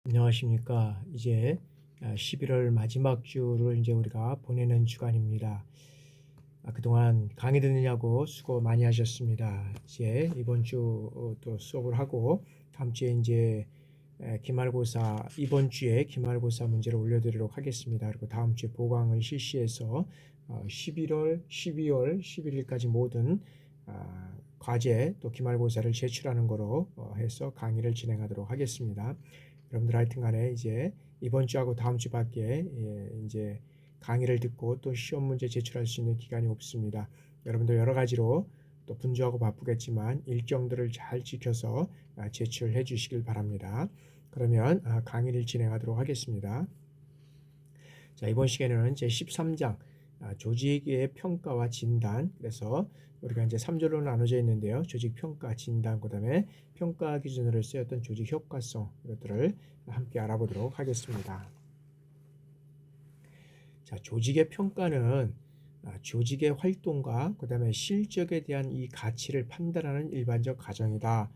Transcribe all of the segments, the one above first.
안녕하십니까. 이제 11월 마지막 주를 이제 우리가 보내는 주간입니다. 그동안 강의 듣느냐고 수고 많이 하셨습니다. 이제 이번 주 또 수업을 하고 다음 주에 이제 기말고사 이번 주에 기말고사 문제를 올려드리도록 하겠습니다. 그리고 다음 주에 보강을 실시해서 11월, 12월 11일까지 모든 과제 또 기말고사를 제출하는 거로 해서 강의를 진행하도록 하겠습니다. 여러분들 하여튼간에 이제 이번 주하고 다음 주밖에 이제 강의를 듣고 또 시험 문제 제출할 수 있는 기간이 없습니다. 여러분들 여러 가지로 또 분주하고 바쁘겠지만 일정들을 잘 지켜서 제출해 주시길 바랍니다. 그러면 강의를 진행하도록 하겠습니다. 자, 이번 시간에는 제 13장 조직의 평가와 진단. 그래서 우리가 이제 3절로 나눠져 있는데요. 조직 평가, 진단, 그다음에 평가 기준으로 쓰였던 조직 효과성, 이것들을 함께 알아보도록 하겠습니다. 자, 조직의 평가는 조직의 활동과 그다음에 실적에 대한 이 가치를 판단하는 일반적 과정이다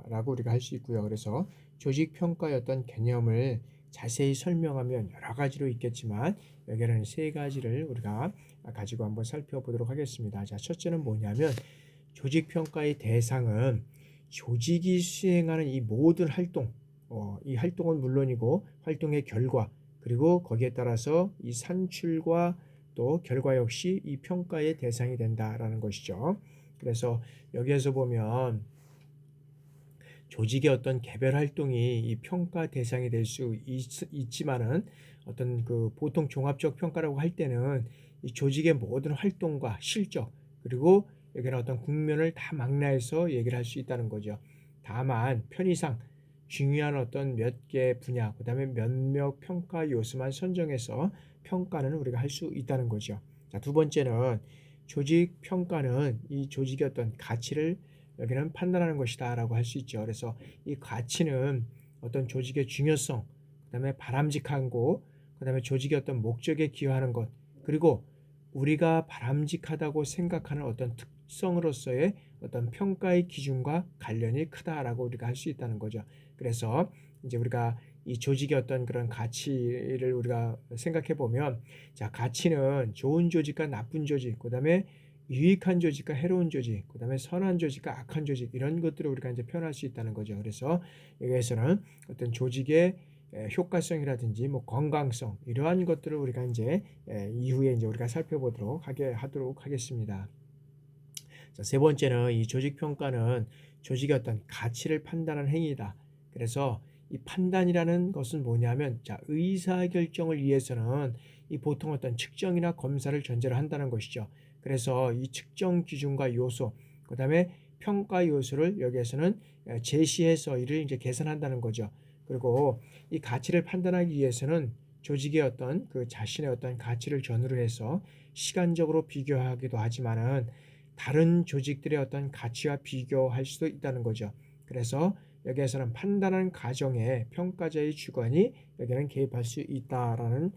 라고 우리가 할 수 있고요. 그래서 조직 평가의 어떤 개념을 자세히 설명하면 여러 가지로 있겠지만 여기에는 세 가지를 우리가 가지고 한번 살펴보도록 하겠습니다. 자, 첫째는 뭐냐면 조직 평가의 대상은 조직이 수행하는 이 모든 활동, 이 활동은 물론이고 활동의 결과, 그리고 거기에 따라서 이 산출과 또 결과 역시 이 평가의 대상이 된다라는 것이죠. 그래서 여기에서 보면 조직의 어떤 개별 활동이 이 평가 대상이 될 수 있지만은 어떤 그 보통 종합적 평가라고 할 때는 이 조직의 모든 활동과 실적, 그리고 여기는 어떤 국면을 다 망라해서 얘기를 할 수 있다는 거죠. 다만 편의상 중요한 어떤 몇 개 분야, 그다음에 몇몇 평가 요소만 선정해서 평가는 우리가 할 수 있다는 거죠. 자, 두 번째는 조직 평가는 이 조직의 어떤 가치를 여기는 판단하는 것이다 라고 할 수 있죠. 그래서 이 가치는 어떤 조직의 중요성, 그 다음에 바람직한 거, 그 다음에 조직의 어떤 목적에 기여하는 것, 그리고 우리가 바람직하다고 생각하는 어떤 특성으로서의 어떤 평가의 기준과 관련이 크다라고 우리가 할 수 있다는 거죠. 그래서 이제 우리가 이 조직의 어떤 그런 가치를 우리가 생각해 보면, 자, 가치는 좋은 조직과 나쁜 조직, 그 다음에 유익한 조직과 해로운 조직, 그 다음에 선한 조직과 악한 조직, 이런 것들을 우리가 이제 표현할 수 있다는 거죠. 그래서 여기에서는 어떤 조직의 효과성이라든지 뭐 건강성, 이러한 것들을 우리가 이제 이후에 이제 우리가 살펴보도록 하도록 하겠습니다. 자, 세 번째는 이 조직 평가는 조직의 어떤 가치를 판단하는 행위다. 그래서 이 판단이라는 것은 뭐냐면, 자, 의사 결정을 위해서는 이 보통 어떤 측정이나 검사를 전제로 한다는 것이죠. 그래서 이 측정 기준과 요소, 그다음에 평가 요소를 여기에서는 제시해서 이를 이제 계산한다는 거죠. 그리고 이 가치를 판단하기 위해서는 조직의 어떤 그 자신의 어떤 가치를 전후로 해서 시간적으로 비교하기도 하지만은 다른 조직들의 어떤 가치와 비교할 수도 있다는 거죠. 그래서 여기에서는 판단하는 과정에 평가자의 주관이 여기는 개입할 수 있다라는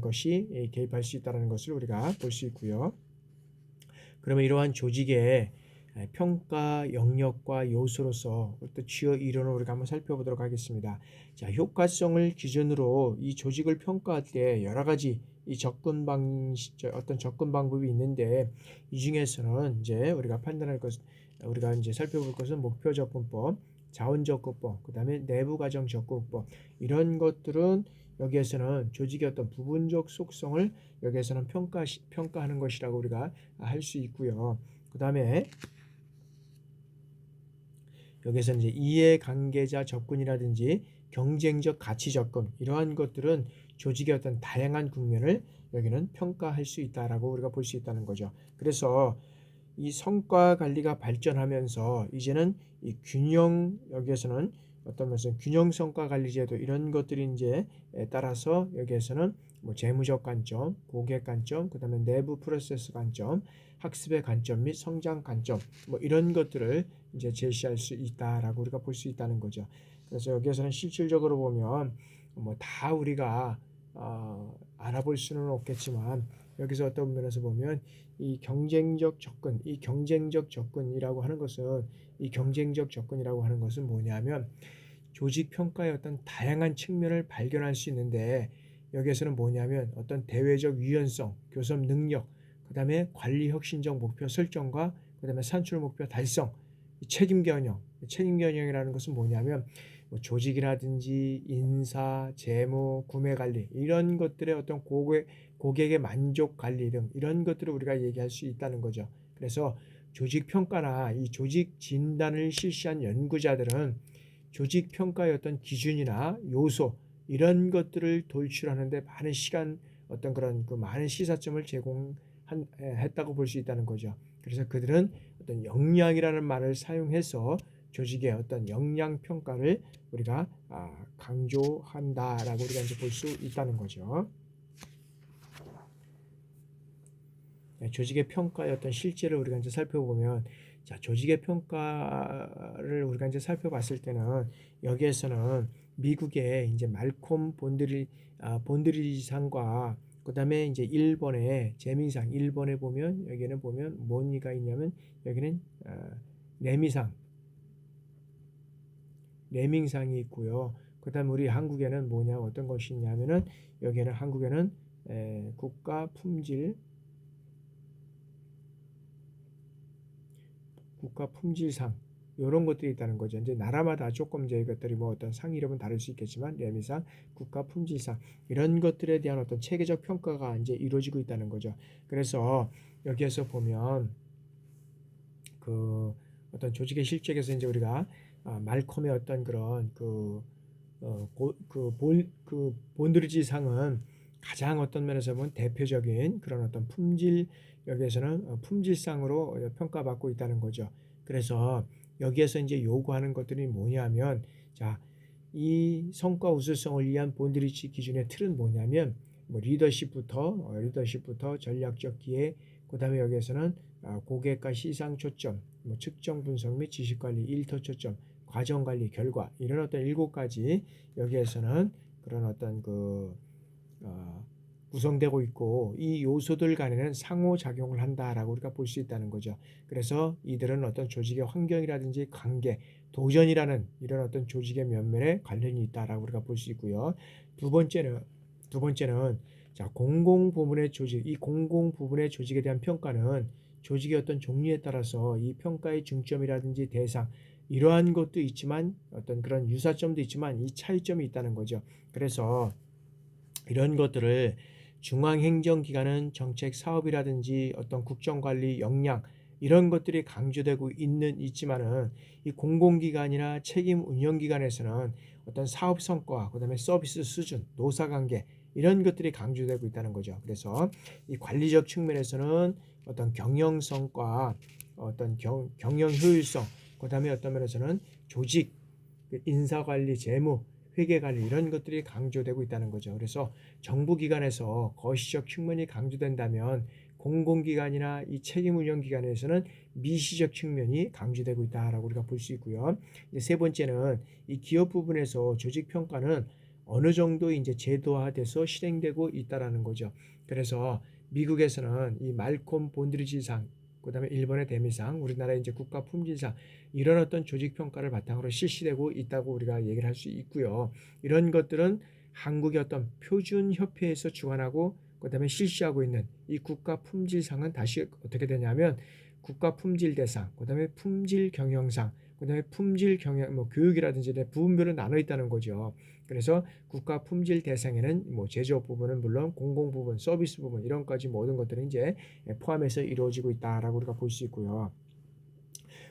것이 개입할 수 있다는 것을 우리가 볼 수 있고요. 그러면 이러한 조직의 평가 영역과 요소로서 또 주요 이론을 우리가 한번 살펴보도록 하겠습니다. 자, 효과성을 기준으로 이 조직을 평가할 때 여러 가지 이 어떤 접근 방법이 있는데, 이 중에서는 이제 우리가 판단할 것, 우리가 이제 살펴볼 것은 목표 접근법, 자원 접근법, 그다음에 내부 과정 접근법, 이런 것들은 여기에서는 조직의 어떤 부분적 속성을 여기에서는 평가하는 것이라고 우리가 할 수 있고요. 그 다음에 여기서 이제 이해관계자 접근이라든지 경쟁적 가치 접근, 이러한 것들은 조직의 어떤 다양한 국면을 여기는 평가할 수 있다라고 우리가 볼 수 있다는 거죠. 그래서 이 성과 관리가 발전하면서 이제는 이 균형, 여기에서는 어떤 것은 균형 성과 관리 제도, 이런 것들이 이제 따라서 여기에서는 뭐 재무적 관점, 고객 관점, 그다음에 내부 프로세스 관점, 학습의 관점 및 성장 관점, 뭐 이런 것들을 이제 제시할 수 있다라고 우리가 볼 수 있다는 거죠. 그래서 여기에서는 실질적으로 보면 뭐 다 우리가 알아볼 수는 없겠지만, 여기서 어떤 면에서 보면 이 경쟁적 접근, 이 경쟁적 접근이라고 하는 것은 뭐냐면 조직 평가의 어떤 다양한 측면을 발견할 수 있는데 여기에서는 뭐냐면 어떤 대외적 유연성, 교섭 능력, 그다음에 관리 혁신적 목표 설정과 그다음에 산출 목표 달성, 책임 경영. 책임 경영이라는 것은 뭐냐면 뭐 조직이라든지 인사, 재무, 구매 관리 이런 것들의 어떤 고객의 만족 관리 등 이런 것들을 우리가 얘기할 수 있다는 거죠. 그래서 조직 평가나 이 조직 진단을 실시한 연구자들은 조직 평가의 어떤 기준이나 요소 이런 것들을 돌출하는데 많은 시간 어떤 그런 그 많은 시사점을 제공했다고 볼 수 있다는 거죠. 그래서 그들은 어떤 역량이라는 말을 사용해서 조직의 어떤 역량 평가를 우리가 강조한다라고 우리가 이제 볼 수 있다는 거죠. 조직의 평가의 어떤 실제를 우리가 이제 살펴보면, 자, 조직의 평가를 우리가 이제 살펴봤을 때는 여기에서는 미국의 이제 말콤 본드리지상과 그다음에 이제 일본의 재민상, 일본에 보면 여기는 보면 뭔가 있냐면 여기는 레밍상이 있고요. 그다음 우리 한국에는 뭐냐 어떤 것이 있냐면은 여기는 한국에는 국가 품질상 이런 것들이 있다는 거죠. 이제 나라마다 조금 이제 이것들이 뭐 어떤 상 이름은 다를 수 있겠지만 레미상, 국가 품질상 이런 것들에 대한 어떤 체계적 평가가 이제 이루어지고 있다는 거죠. 그래서 여기에서 보면 그 어떤 조직의 실적에서 이제 우리가 말콤의 어떤 그런 본드리지상은 가장 어떤 면에서 보면 대표적인 그런 어떤 품질 여기에서는 품질상으로 평가받고 있다는 거죠. 그래서 여기에서 이제 요구하는 것들이 뭐냐면 자, 이 성과 우수성을 위한 본드리지 기준의 틀은 뭐냐면 뭐 리더십부터 전략적 기획 그다음에 여기에서는 고객과 시장 초점, 뭐 측정 분석 및 지식 관리, 일터 초점, 과정 관리, 결과 이런 어떤 7가지 여기에서는 그런 어떤 구성되고 있고 이 요소들 간에는 상호작용을 한다라고 우리가 볼 수 있다는 거죠. 그래서 이들은 어떤 조직의 환경이라든지 관계, 도전이라는 이런 어떤 조직의 면면에 관련이 있다라고 우리가 볼 수 있고요. 두 번째는 자, 공공부문의 조직, 이 공공부문의 조직에 대한 평가는 조직의 어떤 종류에 따라서 이 평가의 중점이라든지 대상 이러한 것도 있지만 어떤 그런 유사점도 있지만 이 차이점이 있다는 거죠. 그래서 이런 것들을 중앙행정기관은 정책 사업이라든지 어떤 국정관리 역량 이런 것들이 강조되고 있지만은 이 공공기관이나 책임 운영기관에서는 어떤 사업 성과, 그다음에 서비스 수준, 노사관계 이런 것들이 강조되고 있다는 거죠. 그래서 이 관리적 측면에서는 어떤 경영성과 어떤 경영 효율성, 그다음에 어떤 면에서는 조직, 인사관리, 재무 회계관리 이런 것들이 강조되고 있다는 거죠. 그래서 정부기관에서 거시적 측면이 강조된다면 공공기관이나 이 책임운영기관에서는 미시적 측면이 강조되고 있다라고 우리가 볼 수 있고요. 이제 세 번째는 이 기업 부분에서 조직평가는 어느 정도 이제 제도화돼서 실행되고 있다라는 거죠. 그래서 미국에서는 이 말콤 본드리지상, 그다음에 일본의 데미상, 우리나라의 이제 국가 품질상 이런 어떤 조직 평가를 바탕으로 실시되고 있다고 우리가 얘기를 할 수 있고요. 이런 것들은 한국의 어떤 표준 협회에서 주관하고 그다음에 실시하고 있는 이 국가 품질상은 다시 어떻게 되냐면 국가 품질 대상, 그다음에 품질 경영상, 그다음에 품질 경영 뭐 교육이라든지 부분별로 나눠 있다는 거죠. 그래서 국가 품질 대상에는 뭐 제조업 부분은 물론 공공 부분, 서비스 부분 이런까지 모든 것들이 이제 포함해서 이루어지고 있다라고 우리가 볼 수 있고요.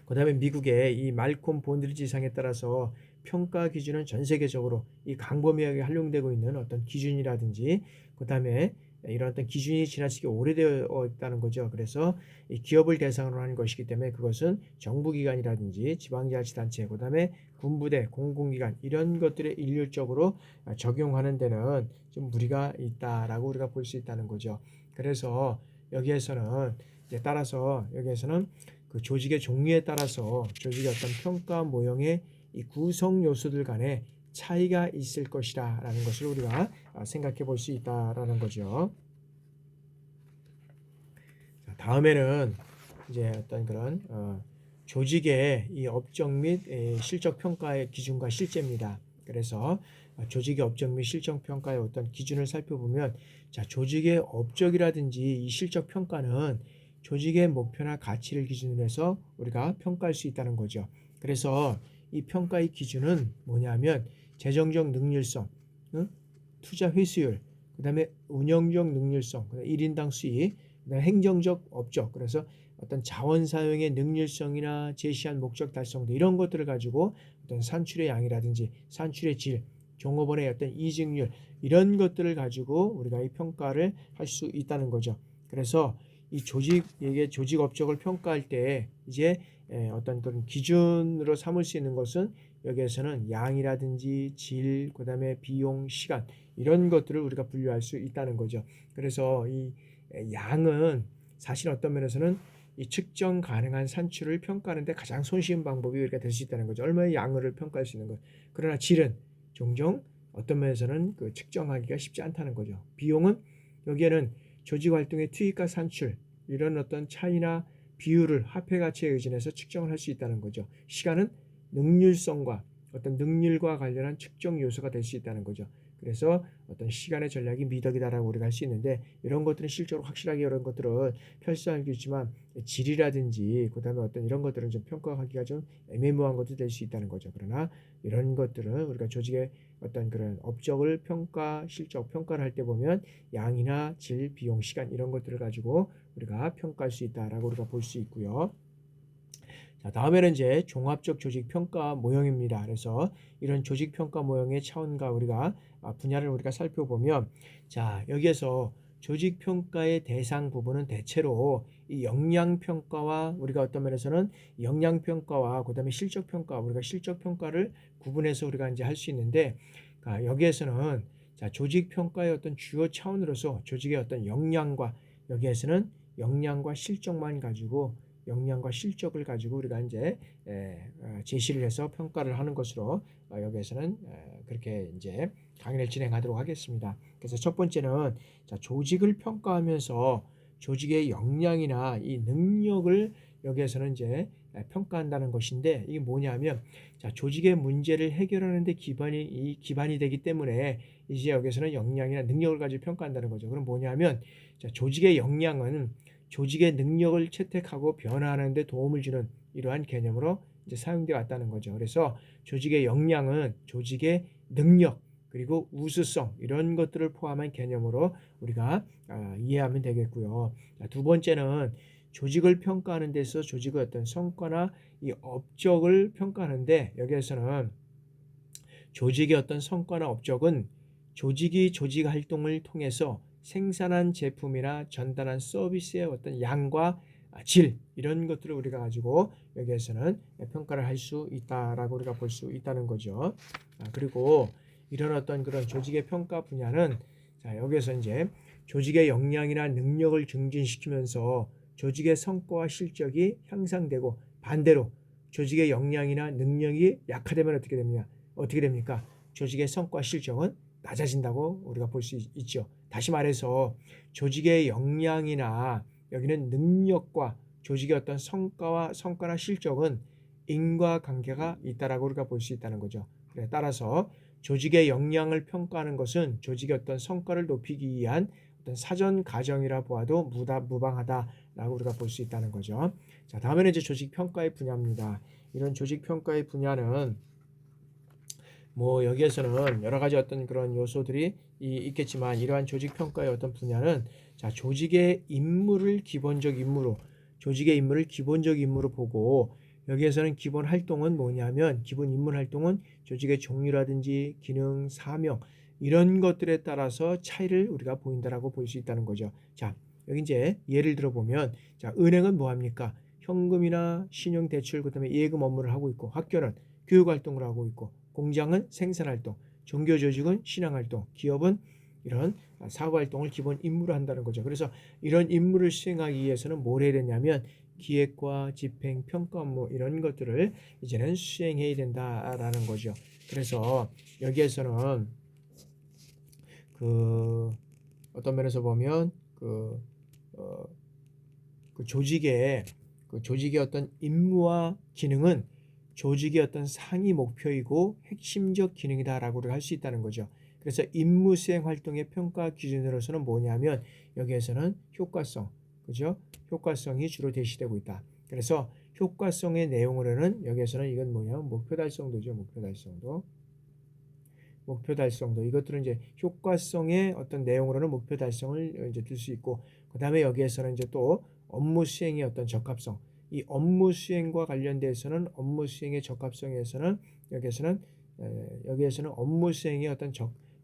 그다음에 미국의 이 말콤 본드리지상에 따라서 평가 기준은 전 세계적으로 이 광범위하게 활용되고 있는 어떤 기준이라든지 그다음에 이런 어떤 기준이 지나치게 오래되어 있다는 거죠. 그래서 이 기업을 대상으로 하는 것이기 때문에 그것은 정부기관이라든지 지방자치단체, 그다음에 군부대, 공공기관 이런 것들에 일률적으로 적용하는 데는 좀 무리가 있다라고 우리가 볼 수 있다는 거죠. 그래서 여기에서는 따라서 여기에서는 그 조직의 종류에 따라서 조직의 어떤 평가 모형의 이 구성 요소들 간에 차이가 있을 것이라는 것을 우리가 생각해 볼 수 있다라는 거죠. 다음에는 이제 어떤 그런 조직의 이 업적 및 실적 평가의 기준과 실제입니다. 그래서 조직의 업적 및 실적 평가의 어떤 기준을 살펴보면, 자, 조직의 업적이라든지 이 실적 평가는 조직의 목표나 가치를 기준으로 해서 우리가 평가할 수 있다는 거죠. 그래서 이 평가의 기준은 뭐냐면 재정적 능률성, 투자 회수율, 그다음에 운영적 능률성, 그다음에 1인당 수익, 그다음에 행정적 업적, 그래서 어떤 자원 사용의 능률성이나 제시한 목적 달성도 이런 것들을 가지고 어떤 산출의 양이라든지 산출의 질, 종업원의 어떤 이직률 이런 것들을 가지고 우리가 이 평가를 할 수 있다는 거죠. 그래서 이 조직에게 조직 업적을 평가할 때 이제 어떤 그런 기준으로 삼을 수 있는 것은 여기에서는 양이라든지 질, 그다음에 비용, 시간 이런 것들을 우리가 분류할 수 있다는 거죠. 그래서 이 양은 사실 어떤 면에서는 이 측정 가능한 산출을 평가하는 데 가장 손쉬운 방법이 우리가 될 수 있다는 거죠. 얼마의 양을 평가할 수 있는 것. 그러나 질은 종종 어떤 면에서는 그 측정하기가 쉽지 않다는 거죠. 비용은 여기에는 조직 활동의 투입과 산출 이런 어떤 차이나 비율을 화폐 가치에 의존해서 측정을 할 수 있다는 거죠. 시간은 능률성과 어떤 능률과 관련한 측정 요소가 될 수 있다는 거죠. 그래서 어떤 시간의 전략이 미덕이다라고 우리가 할 수 있는데, 이런 것들은 실제로 확실하게 이런 것들은 펼쳐알고 있지만 질이라든지 그다음에 어떤 이런 것들은 좀 평가하기가 좀 애매모호한 것도 될 수 있다는 거죠. 그러나 이런 것들은 우리가 조직의 어떤 그런 업적을 평가, 실적 평가를 할 때 보면 양이나 질, 비용, 시간 이런 것들을 가지고 우리가 평가할 수 있다라고 우리가 볼 수 있고요. 자, 다음에는 이제 종합적 조직 평가 모형입니다. 그래서 이런 조직 평가 모형의 차원과 우리가 분야를 우리가 살펴보면, 자, 여기에서 조직 평가의 대상 부분은 대체로 이 역량 평가와 우리가 어떤 면에서는 역량 평가와 그다음에 실적 평가, 우리가 실적 평가를 구분해서 우리가 이제 할 수 있는데, 여기에서는 자, 조직 평가의 어떤 주요 차원으로서 조직의 어떤 역량과 여기에서는 역량과 실적만 가지고 역량과 실적을 가지고 우리가 이제 제시를 해서 평가를 하는 것으로 여기에서는 그렇게 이제 강의를 진행하도록 하겠습니다. 그래서 첫 번째는 자, 조직을 평가하면서 조직의 역량이나 이 능력을 여기에서는 이제 평가한다는 것인데, 이게 뭐냐면 자, 조직의 문제를 해결하는 데 기반이 되기 때문에 이제 여기서는 역량이나 능력을 가지고 평가한다는 거죠. 그럼 뭐냐면 자, 조직의 역량은 조직의 능력을 채택하고 변화하는 데 도움을 주는 이러한 개념으로 이제 사용되어 왔다는 거죠. 그래서 조직의 역량은 조직의 능력 그리고 우수성 이런 것들을 포함한 개념으로 우리가 이해하면 되겠고요. 두 번째는 조직을 평가하는 데서 조직의 어떤 성과나 이 업적을 평가하는데, 여기에서는 조직의 어떤 성과나 업적은 조직이 조직 활동을 통해서 생산한 제품이나 전달한 서비스의 어떤 양과 질 이런 것들을 우리가 가지고 여기에서는 평가를 할 수 있다라고 우리가 볼 수 있다는 거죠. 그리고 이런 어떤 그런 조직의 평가 분야는 자, 여기에서 이제 조직의 역량이나 능력을 증진시키면서 조직의 성과와 실적이 향상되고, 반대로 조직의 역량이나 능력이 약화되면 어떻게 됩니까? 조직의 성과 실적은 낮아진다고 우리가 볼 수 있죠. 다시 말해서 조직의 역량이나 여기는 능력과 조직의 어떤 성과나 실적은 인과관계가 있다라고 우리가 볼 수 있다는 거죠. 따라서 조직의 역량을 평가하는 것은 조직의 어떤 성과를 높이기 위한 어떤 사전 과정이라 보아도 무방하다라고 우리가 볼 수 있다는 거죠. 자, 다음에는 이제 조직 평가의 분야입니다. 이런 조직 평가의 분야는 뭐 여기에서는 여러 가지 어떤 그런 요소들이 있겠지만, 이러한 조직 평가의 어떤 분야는 자, 조직의 기본적 임무로 보고, 여기에서는 기본 활동은 뭐냐면 기본 임무 활동은 조직의 종류라든지 기능, 사명 이런 것들에 따라서 차이를 우리가 보인다라고 볼 수 있다는 거죠. 자, 여기 이제 예를 들어 보면, 자, 은행은 뭐 합니까? 현금이나 신용 대출 그다음에 예금 업무를 하고 있고, 학교는 교육 활동을 하고 있고, 공장은 생산활동, 종교조직은 신앙활동, 기업은 이런 사고활동을 기본 임무로 한다는 거죠. 그래서 이런 임무를 수행하기 위해서는 뭘 해야 되냐면 기획과 집행, 평가 업무 이런 것들을 이제는 수행해야 된다라는 거죠. 그래서 여기에서는 그 어떤 면에서 보면 그 조직의 그 조직의 어떤 임무와 기능은 조직의 어떤 상위 목표이고 핵심적 기능이다라고 우리가 할 수 있다는 거죠. 그래서 임무 수행 활동의 평가 기준으로서는 뭐냐면 여기에서는 효과성, 그죠? 효과성이 주로 제시되고 있다. 그래서 효과성의 내용으로는 여기에서는 이건 뭐냐면 목표 달성도죠. 목표 달성도 이것들은 이제 효과성의 어떤 내용으로는 목표 달성을 이제 들 수 있고 그다음에 여기에서는 이제 또 업무 수행의 어떤 적합성 이 업무 수행과 관련돼서는 업무 수행의 적합성에서는 여기에서는 업무 수행의 어떤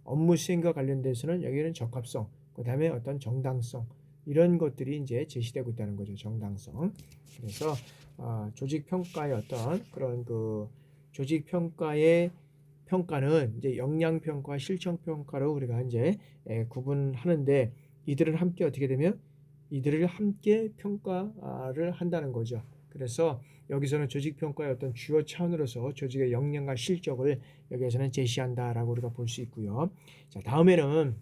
업무 수행과 관련돼서는 여기는 적합성 그다음에 어떤 정당성 이런 것들이 이제 제시되고 있다는 거죠. 정당성. 그래서 조직 평가의 어떤 그런 그 조직 평가의 평가는 이제 역량 평가, 실천 평가로 우리가 이제 구분하는데 이들을 함께 어떻게 되면 이들을 함께 평가를 한다는 거죠. 그래서 여기서는 조직 평가의 어떤 주요 차원으로서 조직의 역량과 실적을 여기에서는 제시한다라고 우리가 볼 수 있고요. 자, 다음에는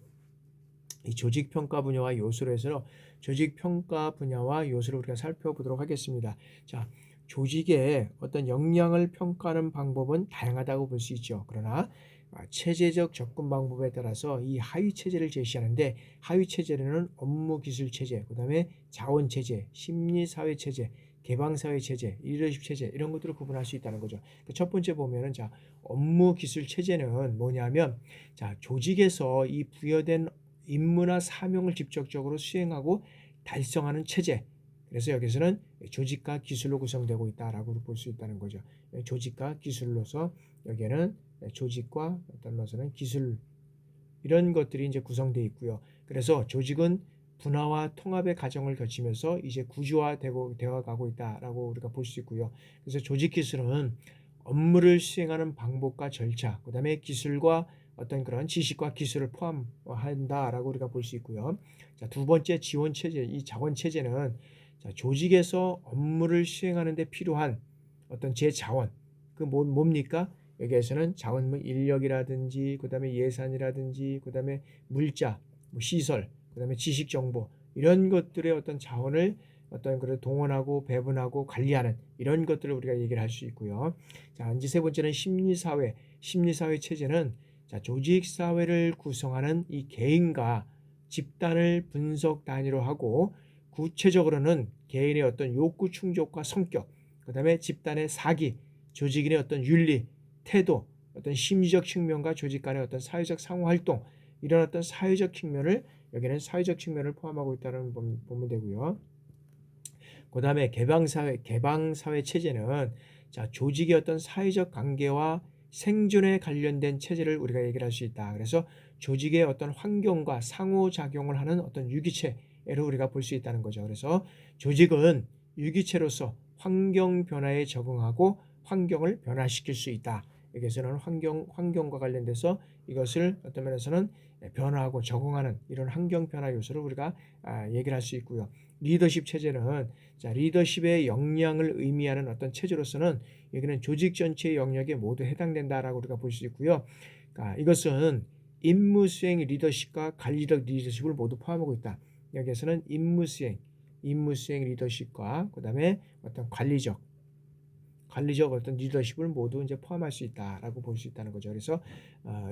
이 조직 평가 분야와 요소로 해서 조직 평가 분야와 요소를 우리가 살펴보도록 하겠습니다. 자, 조직의 어떤 역량을 평가하는 방법은 다양하다고 볼 수 있죠. 그러나 체제적 접근 방법에 따라서 이 하위 체제를 제시하는데 하위 체제는 업무 기술 체제, 그다음에 자원 체제, 심리 사회 체제, 개방 사회 체제, 리더십 체제 이런 것들을 구분할 수 있다는 거죠. 첫 번째 보면은 자, 업무 기술 체제는 뭐냐면 자, 조직에서 이 부여된 임무나 사명을 직접적으로 수행하고 달성하는 체제. 그래서 여기서는 조직과 기술로 구성되고 있다라고 볼 수 있다는 거죠. 조직과 기술로서 여기에는 조직과 어떤 것은 기술 이런 것들이 이제 구성되어 있고요. 그래서 조직은 분화와 통합의 과정을 거치면서 이제 구조화되고 되어가고 있다라고 우리가 볼 수 있고요. 그래서 조직 기술은 업무를 수행하는 방법과 절차, 그다음에 기술과 어떤 그런 지식과 기술을 포함한다라고 우리가 볼 수 있고요. 자, 두 번째 지원 체제, 이 자원 체제는 자, 조직에서 업무를 수행하는 데 필요한 어떤 제자원, 그 뭡니까? 여기에서는 자원 뭐 인력이라든지 그다음에 예산이라든지 그다음에 물자, 뭐 시설, 그다음에 지식 정보 이런 것들의 어떤 자원을 어떤 그런 동원하고 배분하고 관리하는 이런 것들을 우리가 얘기를 할 수 있고요. 자, 이제 세 번째는 심리사회. 심리사회 체제는 자, 조직사회를 구성하는 이 개인과 집단을 분석 단위로 하고 구체적으로는 개인의 어떤 욕구 충족과 성격, 그 다음에 집단의 사기, 조직인의 어떤 윤리, 태도, 어떤 심리적 측면과 조직 간의 어떤 사회적 상호활동 이런 어떤 사회적 측면을 여기는 사회적 측면을 포함하고 있다는 보면 되고요. 그 다음에 개방사회 체제는 자, 조직의 어떤 사회적 관계와 생존에 관련된 체제를 우리가 얘기를 할 수 있다. 그래서 조직의 어떤 환경과 상호작용을 하는 어떤 유기체를 우리가 볼 수 있다는 거죠. 그래서 조직은 유기체로서 환경 변화에 적응하고 환경을 변화시킬 수 있다. 여기서는 환경과 관련돼서 이것을 어떤 면에서는 변화하고 적응하는 이런 환경 변화 요소를 우리가 얘기를 할 수 있고요. 리더십 체제는 자, 리더십의 역량을 의미하는 어떤 체제로서는 여기는 조직 전체의 영역에 모두 해당된다라고 우리가 볼 수 있고요. 그러니까 이것은 임무 수행 리더십과 관리적 리더십을 모두 포함하고 있다. 여기에서는 임무 수행 리더십과 그다음에 어떤 관리적 어떤 리더십을 모두 이제 포함할 수 있다라고 볼 수 있다는 거죠. 그래서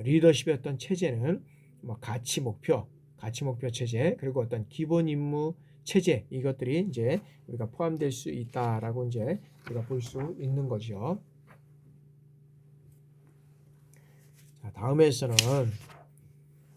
리더십의 어떤 체제는 뭐 가치 목표 체제 그리고 어떤 기본 임무 체제 이것들이 이제 우리가 포함될 수 있다라고 이제 우리가 볼 수 있는 거죠. 자, 다음에서는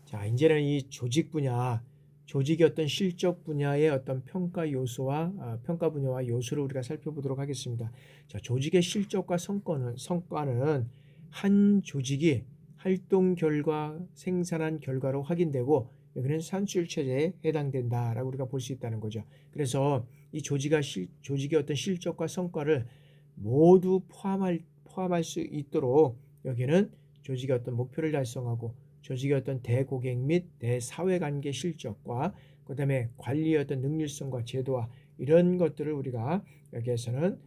자, 이제는 이 조직 분야 조직의 어떤 실적 분야의 어떤 평가 요소와 평가 분야와 요소를 우리가 살펴보도록 하겠습니다. 자, 조직의 실적과 성과는 한 조직이 활동 결과 생산한 결과로 확인되고 여기는 산출 체제에 해당된다라고 우리가 볼 수 있다는 거죠. 그래서 이 조직의 어떤 실적과 성과를 모두 포함할 수 있도록 여기는 조직의 어떤 목표를 달성하고 조직의 어떤 대고객 및 대사회관계 실적과 그다음에 관리의 어떤 능률성과 제도화 이런 것들을 우리가 여기에서는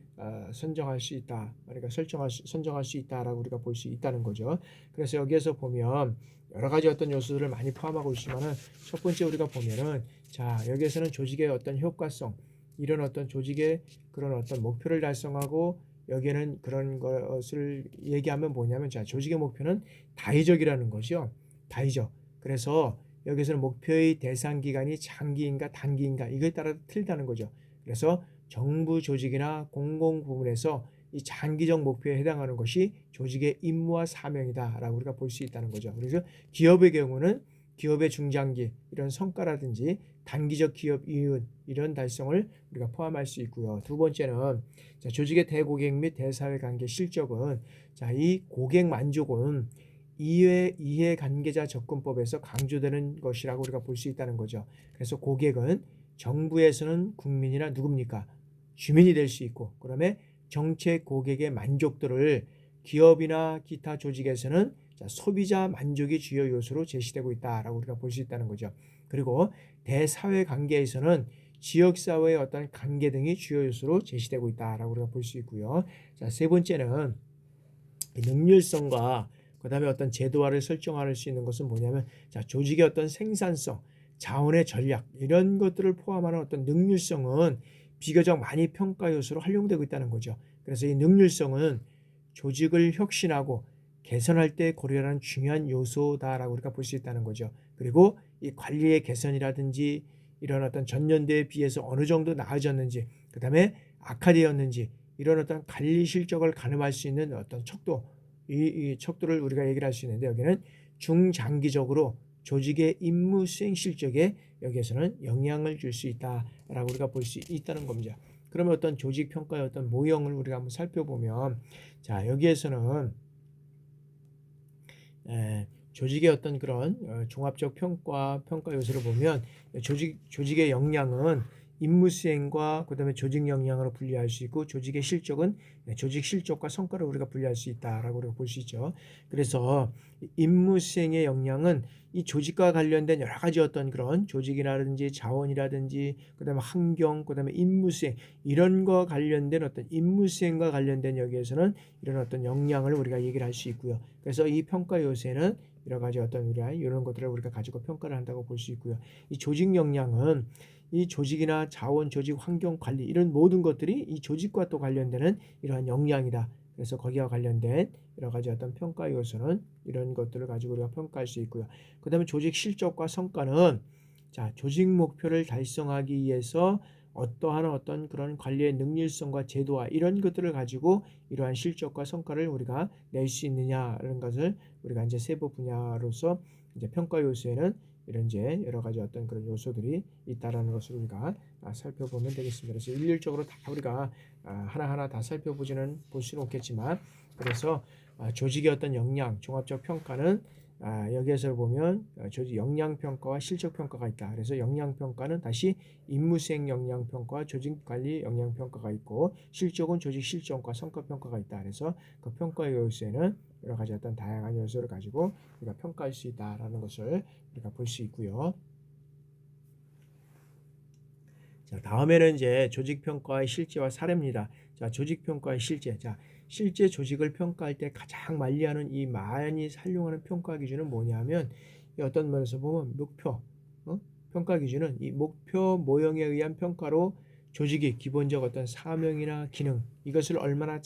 선정할 수 있다. 그러니까 선정할 수 있다라고 우리가 볼 수 있다는 거죠. 그래서 여기에서 보면 여러 가지 어떤 요소들을 많이 포함하고 있지만은 첫 번째 우리가 보면은 자, 여기에서는 조직의 어떤 효과성 이런 어떤 조직의 그런 어떤 목표를 달성하고 여기에는 그런 것을 얘기하면 뭐냐면 자, 조직의 목표는 다의적이라는 것이요. 다의적. 그래서 여기서는 목표의 대상 기간이 장기인가 단기인가 이거에 따라 틀리다는 거죠. 그래서 정부 조직이나 공공 부문에서 이 장기적 목표에 해당하는 것이 조직의 임무와 사명이다라고 우리가 볼 수 있다는 거죠. 그래서 기업의 경우는 기업의 중장기 이런 성과라든지 단기적 기업 이윤 이런 달성을 우리가 포함할 수 있고요. 두 번째는 자, 조직의 대고객 및 대사회 관계 실적은 자, 이 고객 만족은 이해 관계자 접근법에서 강조되는 것이라고 우리가 볼 수 있다는 거죠. 그래서 고객은 정부에서는 국민이나 누굽니까? 주민이 될 수 있고, 그다음에 정책 고객의 만족도를 기업이나 기타 조직에서는 자, 소비자 만족이 주요 요소로 제시되고 있다라고 우리가 볼 수 있다는 거죠. 그리고 대사회 관계에서는 지역사회의 어떤 관계 등이 주요 요소로 제시되고 있다라고 우리가 볼 수 있고요. 자, 세 번째는 능률성과 그다음에 어떤 제도화를 설정할 수 있는 것은 뭐냐면 자, 조직의 어떤 생산성, 자원의 전략 이런 것들을 포함하는 어떤 능률성은 비교적 많이 평가 요소로 활용되고 있다는 거죠. 그래서 이 능률성은 조직을 혁신하고 개선할 때 고려하는 중요한 요소다라고 우리가 볼 수 있다는 거죠. 그리고 이 관리의 개선이라든지 이런 어떤 전년도에 비해서 어느 정도 나아졌는지, 그다음에 악화되었는지 이런 어떤 관리 실적을 가늠할 수 있는 어떤 척도, 이 척도를 우리가 얘기를 할 수 있는데 여기는 중장기적으로 조직의 임무 수행 실적에 여기에서는 영향을 줄 수 있다라고 우리가 볼 수 있다는 겁니다. 그러면 어떤 조직 평가의 어떤 모형을 우리가 한번 살펴보면 자, 여기에서는 조직의 어떤 그런 종합적 평가 요소를 보면 조직의 역량은 임무 수행과 그다음에 조직 역량으로 분리할 수 있고 조직의 실적은 조직 실적과 성과를 우리가 분리할 수 있다라고 우리가 볼 수 있죠. 그래서 임무 수행의 역량은 이 조직과 관련된 여러 가지 어떤 그런 조직이라든지 자원이라든지 그다음에 환경 그다음에 임무 수행 이런 거 관련된 어떤 임무 수행과 관련된 여기에서는 이런 어떤 역량을 우리가 얘기를 할 수 있고요. 그래서 이 평가 요소에는 여러 가지 어떤 이런 것들을 우리가 가지고 평가를 한다고 볼 수 있고요. 이 조직 역량은 이 조직이나 자원, 조직, 환경 관리 이런 모든 것들이 이 조직과 또 관련되는 이러한 역량이다. 그래서 거기와 관련된 여러 가지 어떤 평가 요소는 이런 것들을 가지고 우리가 평가할 수 있고요. 그다음에 조직 실적과 성과는 자, 조직 목표를 달성하기 위해서 어떠한 어떤 그런 관리의 능률성과 제도화 이런 것들을 가지고 이러한 실적과 성과를 우리가 낼 수 있느냐라는 것을 우리가 이제 세부 분야로서 이제 평가 요소에는 이런 이제 여러 가지 어떤 그런 요소들이 있다라는 것을 우리가 살펴보면 되겠습니다. 그래서 일률적으로 다 우리가 하나하나 다 살펴보지는 볼 수는 없겠지만 그래서 조직의 어떤 역량, 종합적 평가는 여기에서 보면 조직 역량 평가와 실적 평가가 있다. 그래서 역량 평가는 다시 임무 수행 역량 평가와 조직 관리 역량 평가가 있고 실적은 조직 실적과 성과 평가가 있다. 그래서 그 평가 요소에는 여러 가지 어떤 다양한 요소를 가지고 우리가 평가할 수 있다라는 것을 우리가 볼 수 있고요. 자, 다음에는 이제 조직 평가의 실제와 사례입니다. 자, 조직 평가의 실제. 자, 실제 조직을 평가할 때 가장 많이 사용하는 평가 기준은 뭐냐면 어떤 면에서 보면 목표, 평가 기준은 이 목표 모형에 의한 평가로 조직이 기본적 어떤 사명이나 기능 이것을 얼마나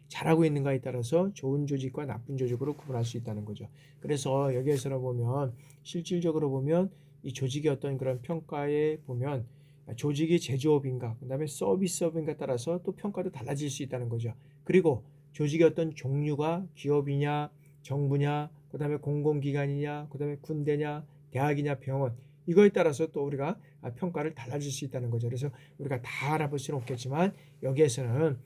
잘하고 있는가에 따라서 좋은 조직과 나쁜 조직으로 구분할 수 있다는 거죠. 그래서 여기에서 보면 실질적으로 보면 이 조직의 어떤 그런 평가에 보면 조직이 제조업인가 그다음에 서비스업인가 따라서 또 평가도 달라질 수 있다는 거죠. 그리고 조직의 어떤 종류가 기업이냐 정부냐 그다음에 공공기관이냐 그다음에 군대냐 대학이냐 병원 이거에 따라서 또 우리가 평가를 달라질 수 있다는 거죠. 그래서 우리가 다 알아볼 수는 없겠지만 여기에서는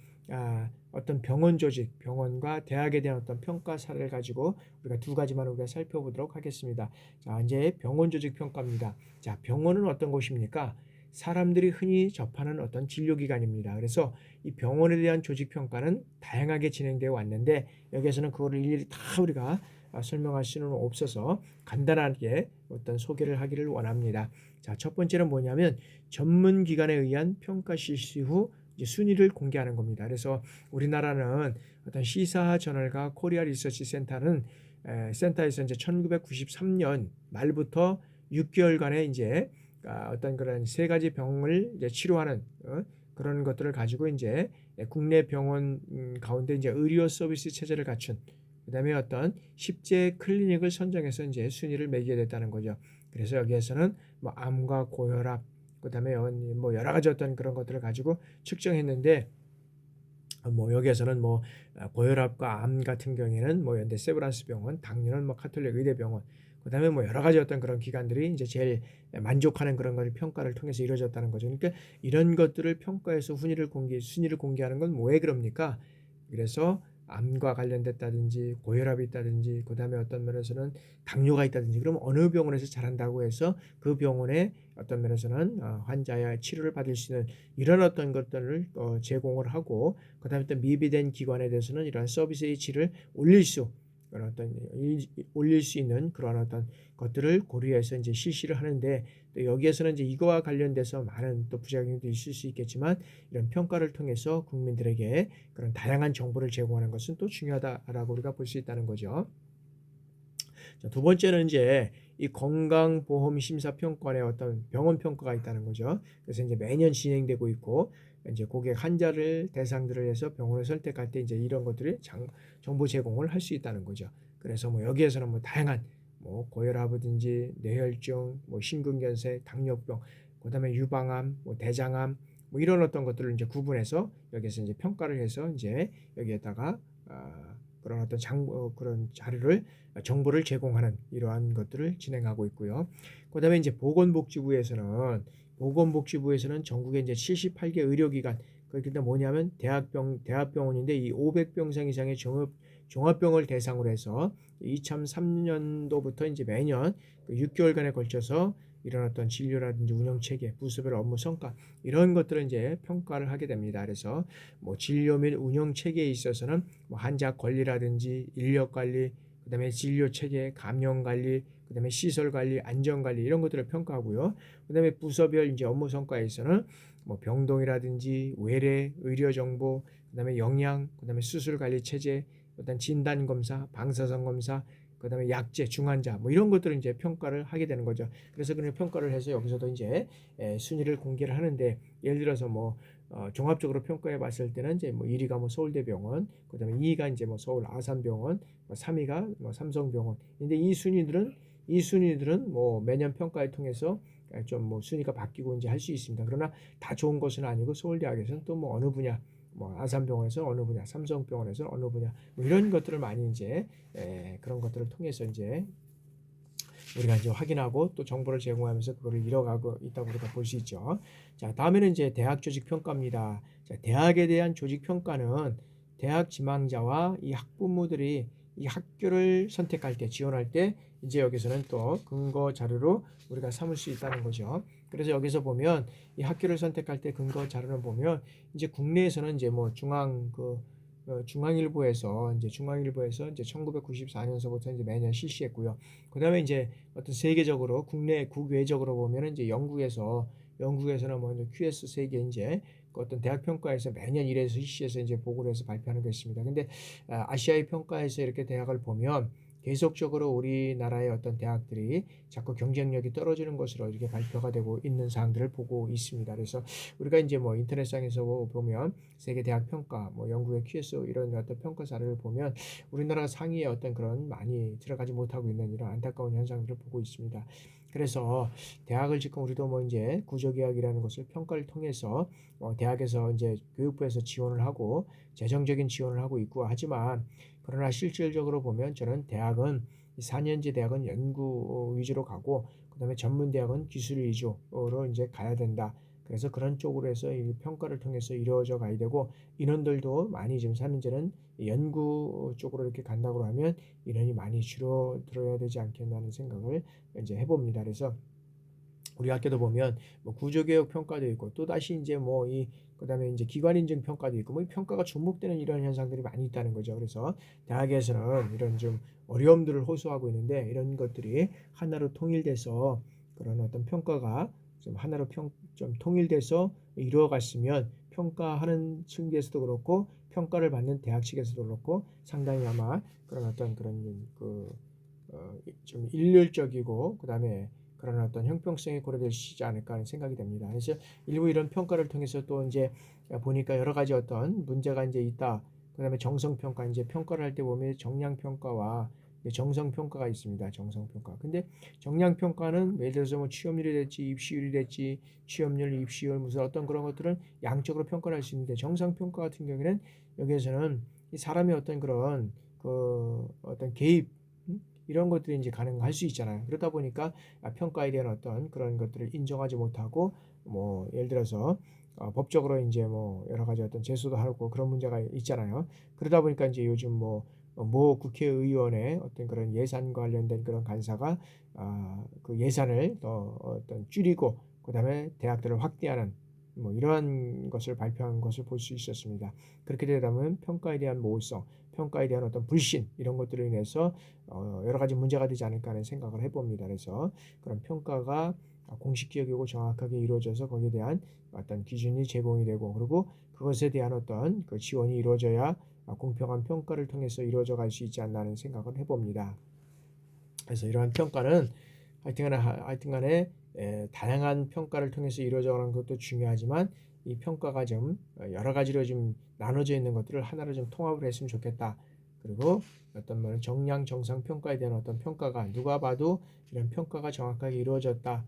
어떤 병원 조직, 병원과 대학에 대한 어떤 평가 사례를 가지고 우리가 두 가지만 우리가 살펴보도록 하겠습니다. 자, 이제 병원 조직 평가입니다. 자, 병원은 어떤 곳입니까? 사람들이 흔히 접하는 어떤 진료기관입니다. 그래서 이 병원에 대한 조직 평가는 다양하게 진행되어 왔는데 여기에서는 그거를 일일이 다 우리가 설명할 수는 없어서 간단하게 어떤 소개를 하기를 원합니다. 자, 첫 번째는 뭐냐면 전문 기관에 의한 평가 실시 후 이제 순위를 공개하는 겁니다. 그래서 우리나라는 어떤 시사 저널과 코리아 리서치 센터에서 이제 1993년 말부터 6개월간의 이제 어떤 그런 세 가지 병을 이제 치료하는 그런 것들을 가지고 이제 국내 병원 가운데 이제 의료 서비스 체제를 갖춘 그다음에 어떤 10제 클리닉을 선정해서 이제 순위를 매기게 됐다는 거죠. 그래서 여기에서는 뭐 암과 고혈압 그다음에 뭐 여러 가지 어떤 그런 것들을 가지고 측정했는데 뭐 여기에서는 뭐 고혈압과 암 같은 경우에는 뭐 연대 세브란스 병원, 당뇨는 뭐 카톨릭 의대병원, 그다음에 뭐 여러 가지 어떤 그런 기관들이 이제 제일 만족하는 그런 걸 평가를 통해서 이루어졌다는 거죠. 그러니까 이런 것들을 평가해서 순위를 공개하는 건 뭐 왜 그럽니까? 그래서 암과 관련됐다든지 고혈압이 있다든지 그다음에 어떤 면에서는 당뇨가 있다든지 그럼 어느 병원에서 잘한다고 해서 그 병원에 어떤 면에서는 환자의 치료를 받을 수 있는 이런 어떤 것들을 제공을 하고 그다음에 또 미비된 기관에 대해서는 이러한 서비스의 질을 그런 어떤 올릴 수 있는 그런 어떤 것들을 고려해서 이제 실시를 하는데 또 여기에서는 이제 이거와 관련돼서 많은 또 부작용도 있을 수 있겠지만 이런 평가를 통해서 국민들에게 그런 다양한 정보를 제공하는 것은 또 중요하다라고 우리가 볼 수 있다는 거죠. 자, 두 번째는 이제 이 건강보험심사평가원의 어떤 병원 평가가 있다는 거죠. 그래서 이제 매년 진행되고 있고 이제 고객 환자를 대상들을 해서 병원을 선택할 때 이제 이런 것들이 정보 제공을 할 수 있다는 거죠. 그래서 뭐 여기에서는 뭐 다양한 뭐 고혈압이든지 뇌혈증, 뭐 심근경색, 당뇨병, 그다음에 유방암, 뭐 대장암 뭐 이런 어떤 것들을 이제 구분해서 여기서 이제 평가를 해서 이제 여기에다가 그런 어떤 그런 자료를 정보를 제공하는 이러한 것들을 진행하고 있고요. 그다음에 이제 보건복지부에서는 전국에 이제 78개 의료기관 그게 뭐냐면 대학병원인데 이 500병상 이상의 종합병을 대상으로 해서 2003년도부터 이제 매년 6개월간에 걸쳐서 이런 어떤 진료라든지 운영 체계, 부수별 업무 성과 이런 것들을 이제 평가를 하게 됩니다. 그래서 뭐 진료 및 운영 체계에 있어서는 뭐 환자 관리라든지 인력 관리, 그다음에 진료 체계, 감염 관리, 그다음에 시설 관리, 안전 관리 이런 것들을 평가하고요. 그다음에 부서별 이제 업무 성과에서는 뭐 병동이라든지 외래, 의료 정보, 그다음에 영양, 그다음에 수술 관리 체제, 그다음 진단 검사, 방사선 검사, 그다음에 약제, 중환자 뭐 이런 것들을 이제 평가를 하게 되는 거죠. 그래서 그냥 평가를 해서 여기서도 이제 순위를 공개를 하는데 예를 들어서 뭐 종합적으로 평가해 봤을 때는 이제 뭐 1위가 뭐 서울대병원, 그다음에 2위가 이제 뭐 서울 아산병원, 3위가 뭐 삼성병원. 근데 이 순위들은 뭐 매년 평가를 통해서 좀 뭐 순위가 바뀌고 이제 할 수 있습니다. 그러나 다 좋은 것은 아니고 서울대학에서는 또 뭐 어느 분야 뭐 아산병원에서 어느 분야, 삼성병원에서 어느 분야 뭐 이런 것들을 많이 이제 그런 것들을 통해서 이제 우리가 이제 확인하고 또 정보를 제공하면서 그거를 이뤄가고 있다고 우리가 볼 수 있죠. 자, 다음에는 이제 대학 조직 평가입니다. 자, 대학에 대한 조직 평가는 대학 지망자와 이 학부모들이 이 학교를 선택할 때 지원할 때 이제 여기서는 또 근거 자료로 우리가 삼을 수 있다는 거죠. 그래서 여기서 보면 이 학교를 선택할 때 근거 자료를 보면 이제 국내에서는 이제 뭐 중앙일보에서 이제 1994년서부터 이제 매년 실시했고요. 그다음에 이제 어떤 세계적으로 국외적으로 보면은 이제 영국에서는 뭐 QS 세계 이제 그 어떤 대학 평가에서 매년 1회에서 실시해서 이제 보고를 해서 발표하는 게 있습니다. 근데 아시아의 평가에서 이렇게 대학을 보면 계속적으로 우리나라의 어떤 대학들이 자꾸 경쟁력이 떨어지는 것으로 이렇게 발표가 되고 있는 사항들을 보고 있습니다. 그래서 우리가 이제 뭐 인터넷상에서 보면 세계 대학 평가, 뭐 영국의 QS 이런 어떤 평가 자료를 보면 우리나라 상위에 어떤 그런 많이 들어가지 못하고 있는 이런 안타까운 현상들을 보고 있습니다. 그래서 대학을 지금 우리도 뭐 이제 구조개혁이라는 것을 평가를 통해서 대학에서 이제 교육부에서 지원을 하고 재정적인 지원을 하고 있고 하지만 그러나 실질적으로 보면 저는 4년제 대학은 연구 위주로 가고 그다음에 전문 대학은 기술 위주로 이제 가야 된다. 그래서 그런 쪽으로 해서 이 평가를 통해서 이루어져 가야 되고 인원들도 많이 지금 4년제는 연구 쪽으로 이렇게 간다고 하면 인원이 많이 줄어들어야 되지 않겠나는 생각을 이제 해봅니다. 그래서 우리 학교도 보면 뭐 구조개혁 평가도 있고 또 다시 이제 뭐 이 그다음에 이제 기관 인증 평가도 있고 뭐 평가가 중복되는 이런 현상들이 많이 있다는 거죠. 그래서 대학에서는 이런 좀 어려움들을 호소하고 있는데 이런 것들이 하나로 통일돼서 그런 어떤 평가가 좀 하나로 좀 통일돼서 이루어갔으면 평가하는 층에서도 그렇고 평가를 받는 대학 측에서도 그렇고 상당히 아마 그런 어떤 그런 좀 일률적이고 그다음에 그런 어떤 형평성이 고려될 수 있지 않을까 하는 생각이 됩니다. 그래서 일부 이런 평가를 통해서 또 이제 보니까 여러 가지 어떤 문제가 이제 있다. 그다음에 정성 평가, 이제 평가를 할 때 보면 정량 평가와 정성 평가가 있습니다. 정성 평가. 근데 정량 평가는 예를 들어서 뭐 취업률이 됐지, 입시율이 됐지, 취업률, 입시율 무슨 어떤 그런 것들은 양적으로 평가를 할 수 있는데, 정상 평가 같은 경우에는 여기에서는 이 사람의 어떤 그런 그 어떤 개입, 이런 것들이 이제 가능할 수 있잖아요. 그러다 보니까 평가에 대한 어떤 그런 것들을 인정하지 못하고, 뭐 예를 들어서 법적으로 이제 뭐 여러 가지 어떤 제소도 하고 그런 문제가 있잖아요. 그러다 보니까 이제 요즘 모 국회의원의 어떤 그런 예산 관련된 그런 간사가 그 예산을 더 어떤 줄이고 그다음에 대학들을 확대하는 뭐 이러한 것을 발표한 것을 볼 수 있었습니다. 그렇게 되다 보면 평가에 대한 모호성, 평가에 대한 어떤 불신, 이런 것들로 인해서 여러 가지 문제가 되지 않을까 하는 생각을 해봅니다. 그래서 그런 평가가 공식적이고 정확하게 이루어져서 거기에 대한 어떤 기준이 제공이 되고, 그리고 그것에 대한 어떤 그 지원이 이루어져야 공평한 평가를 통해서 이루어져 갈 수 있지 않나 하는 생각을 해봅니다. 그래서 이러한 평가는 하여튼간에 다양한 평가를 통해서 이루어져 가는 것도 중요하지만, 이 평가가 좀 여러 가지로 좀 나눠져 있는 것들을 하나로 좀 통합을 했으면 좋겠다. 그리고 어떤 말은 정량 정상 평가에 대한 어떤 평가가 누가 봐도 이런 평가가 정확하게 이루어졌다.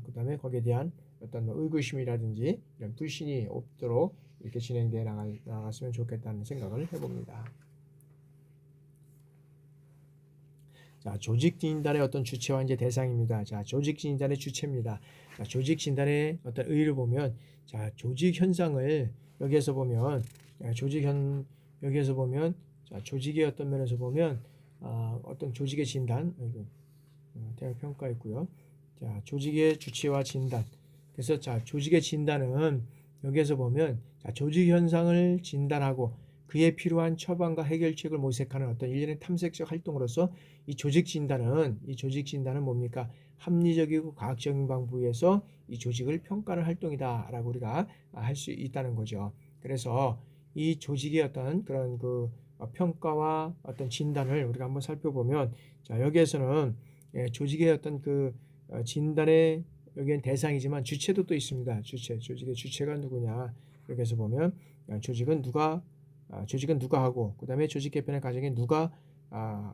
그다음에 거기에 대한 어떤 의구심이라든지 이런 불신이 없도록 이렇게 진행되어 나갔으면 좋겠다는 생각을 해봅니다. 자, 조직 진단의 어떤 주체와 이제 대상입니다. 자, 조직 진단의 주체입니다. 자, 조직 진단의 어떤 의의를 보면, 자, 조직 현상을 여기에서 보면, 여기에서 보면, 자, 조직의 어떤 면에서 보면, 어떤 조직의 진단, 대학 평가 있고요. 자, 조직의 주체와 진단. 그래서 자, 조직의 진단은 여기에서 보면, 자, 조직 현상을 진단하고 그에 필요한 처방과 해결책을 모색하는 어떤 일련의 탐색적 활동으로서 이 조직 진단은 뭡니까? 합리적이고 과학적인 방법에서 이 조직을 평가하는 활동이다라고 우리가 할 수 있다는 거죠. 그래서 이 조직의 어떤 그런 그 평가와 어떤 진단을 우리가 한번 살펴보면, 자, 여기에서는 조직의 어떤 그 진단의 여기엔 대상이지만 주체도 또 있습니다. 조직의 주체가 누구냐? 여기서 보면 조직은 누가 하고, 그다음에 조직 개편의 과정에 누가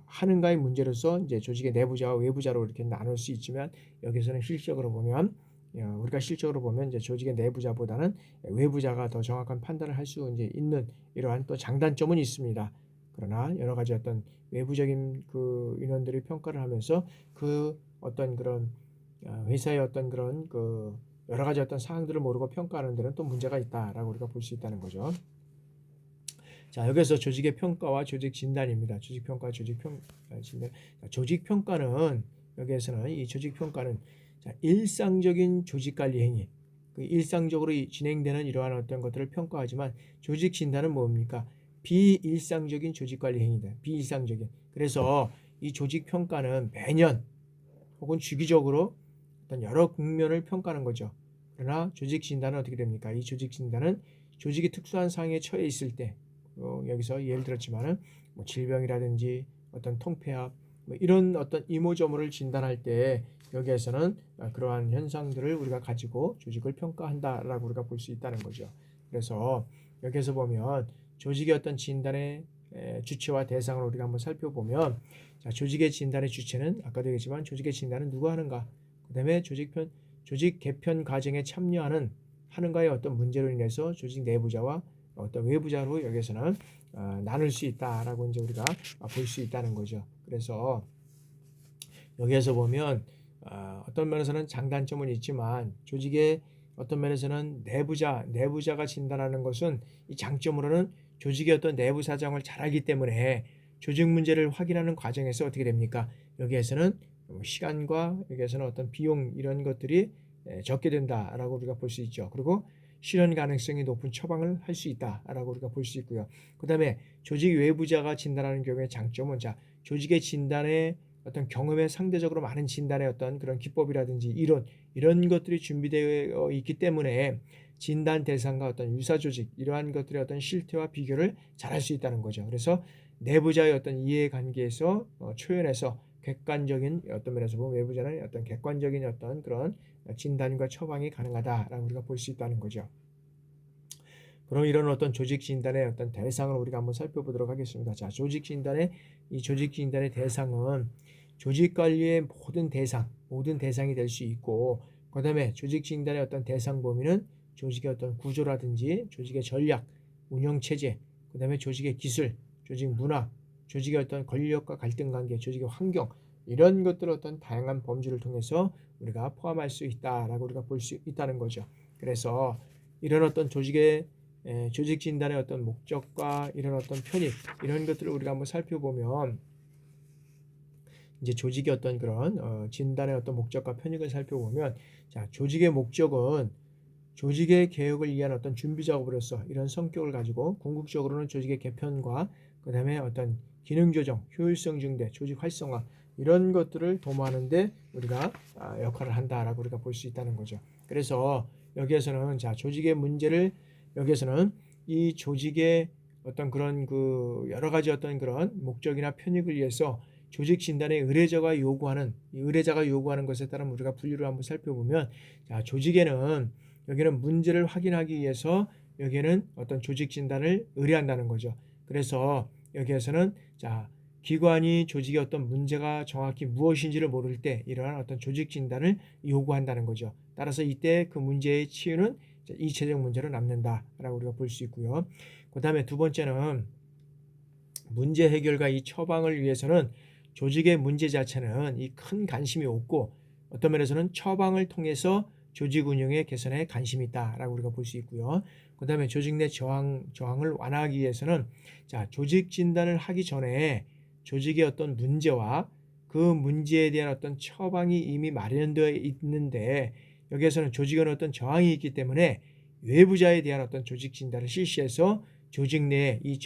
하는가의 문제로서 이제 조직의 내부자와 외부자로 이렇게 나눌 수 있지만, 여기서는 실적으로 보면 이제 조직의 내부자보다는 외부자가 더 정확한 판단을 할 수 이제 있는 이러한 또 장단점은 있습니다. 그러나 여러 가지 어떤 외부적인 그 인원들이 평가를 하면서 그 어떤 그런 회사의 어떤 그런 그 여러 가지 어떤 사항들을 모르고 평가하는 데는 또 문제가 있다라고 우리가 볼 수 있다는 거죠. 자, 여기서 조직의 평가와 조직 진단입니다. 조직 평가, 진단. 조직 평가는 여기에서는 이 조직 평가는 일상적인 조직 관리 행위, 그 일상적으로 진행되는 이러한 어떤 것들을 평가하지만, 조직 진단은 뭡니까? 비일상적인 조직 관리 행위다. 비일상적인. 그래서 이 조직 평가는 매년 혹은 주기적으로 어떤 여러 국면을 평가하는 거죠. 그러나 조직 진단은 어떻게 됩니까? 이 조직 진단은 조직이 특수한 상황에 처해 있을 때, 여기서 예를 들었지만은 뭐 질병이라든지 어떤 통폐합, 뭐 이런 어떤 이모저모를 진단할 때 여기에서는 그러한 현상들을 우리가 가지고 조직을 평가한다라고 우리가 볼 수 있다는 거죠. 그래서 여기에서 보면 조직의 어떤 진단의 주체와 대상을 우리가 한번 살펴보면, 자, 조직의 진단의 주체는 아까도 얘기했지만 조직의 진단은 누가 하는가? 그다음에 조직 개편 과정에 참여하는 하는가의 어떤 문제로 인해서 조직 내부자와 어떤 외부자로 여기서는 나눌 수 있다라고 이제 우리가 볼 수 있다는 거죠. 그래서 여기에서 보면 어떤 면에서는 장단점은 있지만, 조직의 어떤 면에서는 내부자가 진단하는 것은 이 장점으로는 조직의 어떤 내부 사정을 잘 알기 때문에 조직 문제를 확인하는 과정에서 어떻게 됩니까? 여기에서는 시간과 여기에서는 어떤 비용, 이런 것들이 적게 된다라고 우리가 볼 수 있죠. 그리고 실현 가능성이 높은 처방을 할 수 있다라고 우리가 볼 수 있고요. 그 다음에 조직 외부자가 진단하는 경우의 장점은, 자, 조직의 진단에 어떤 경험에 상대적으로 많은 진단의 어떤 그런 기법이라든지 이런 것들이 준비되어 있기 때문에 진단 대상과 어떤 유사 조직, 이러한 것들의 어떤 실태와 비교를 잘 할 수 있다는 거죠. 그래서 내부자의 어떤 이해관계에서 초연해서 객관적인 어떤 면에서 보면 외부자는 어떤 객관적인 어떤 그런 진단과 처방이 가능하다라고 우리가 볼 수 있다는 거죠. 그럼 이런 어떤 조직 진단의 어떤 대상을 우리가 한번 살펴보도록 하겠습니다. 자, 조직 진단의 대상은 조직 관리의 모든 대상이 될 수 있고, 그다음에 조직 진단의 어떤 대상 범위는 조직의 어떤 구조라든지 조직의 전략, 운영 체제, 그다음에 조직의 기술, 조직 문화, 조직의 어떤 권력과 갈등 관계, 조직의 환경, 이런 것들을 어떤 다양한 범주를 통해서 우리가 포함할 수 있다라고 우리가 볼 수 있다는 거죠. 그래서 이런 어떤 조직 진단의 어떤 목적과 이런 어떤 편익, 이런 것들을 우리가 한번 살펴보면, 이제 조직의 어떤 그런 진단의 어떤 목적과 편익을 살펴보면, 자, 조직의 목적은 조직의 개혁을 위한 어떤 준비 작업으로서 이런 성격을 가지고, 궁극적으로는 조직의 개편과 그다음에 어떤 기능 조정, 효율성 증대, 조직 활성화, 이런 것들을 도모하는데 우리가 역할을 한다라고 우리가 볼 수 있다는 거죠. 그래서 여기에서는 자, 조직의 문제를, 여기에서는 이 조직의 어떤 그런 그 여러 가지 어떤 그런 목적이나 편익을 위해서 조직 진단의 의뢰자가 요구하는 것에 따른 우리가 분류를 한번 살펴보면, 자, 여기는 문제를 확인하기 위해서 여기에는 어떤 조직 진단을 의뢰한다는 거죠. 그래서 여기에서는 자, 기관이 조직의 어떤 문제가 정확히 무엇인지를 모를 때 이러한 어떤 조직 진단을 요구한다는 거죠. 따라서 이때 그 문제의 치유는 이체적 문제로 남는다라고 우리가 볼 수 있고요. 그 다음에 두 번째는 문제 해결과 이 처방을 위해서는 조직의 문제 자체는 이 큰 관심이 없고, 어떤 면에서는 처방을 통해서 조직 운영의 개선에 관심이 있다라고 우리가 볼 수 있고요. 그 다음에 조직 내 저항을 완화하기 위해서는, 자, 조직 진단을 하기 전에 조직의 어떤 문제와 그 문제에 대한 어떤 처방이 이미 마련되어 있는데, 여기에서는 조직은 어떤 저항이 있기 때문에 외부자에 대한 어떤 조직 진단을 실시해서 조직 내의 이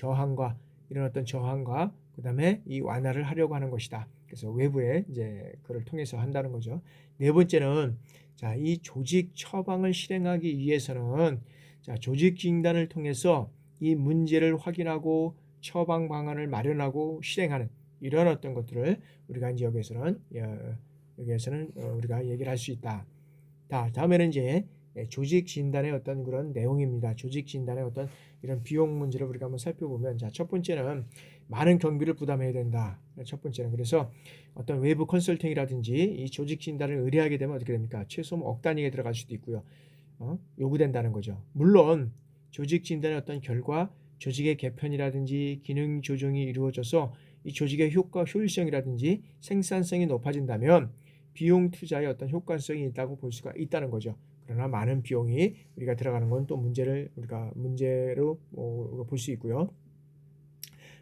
이런 어떤 저항과 그다음에 이 완화를 하려고 하는 것이다. 그래서 외부에 이제 그를 통해서 한다는 거죠. 네 번째는, 자, 이 조직 처방을 실행하기 위해서는, 자, 조직 진단을 통해서 이 문제를 확인하고 처방 방안을 마련하고 실행하는 이런 어떤 것들을 우리가 이제 여기에서는 우리가 얘기를 할 수 있다. 다음에는 이제 조직 진단의 어떤 그런 내용입니다. 조직 진단의 어떤 이런 비용 문제를 우리가 한번 살펴보면, 자, 첫 번째는 많은 경비를 부담해야 된다. 첫 번째는, 그래서 어떤 외부 컨설팅이라든지 이 조직 진단을 의뢰하게 되면 어떻게 됩니까? 최소 억 단위에 들어갈 수도 있고요. 요구된다는 거죠. 물론 조직 진단의 어떤 결과 조직의 개편이라든지 기능 조정이 이루어져서 이 조직의 효율성이라든지 생산성이 높아진다면 비용 투자의 어떤 효과성이 있다고 볼 수가 있다는 거죠. 그러나 많은 비용이 우리가 들어가는 건 또 문제로 볼 수 있고요.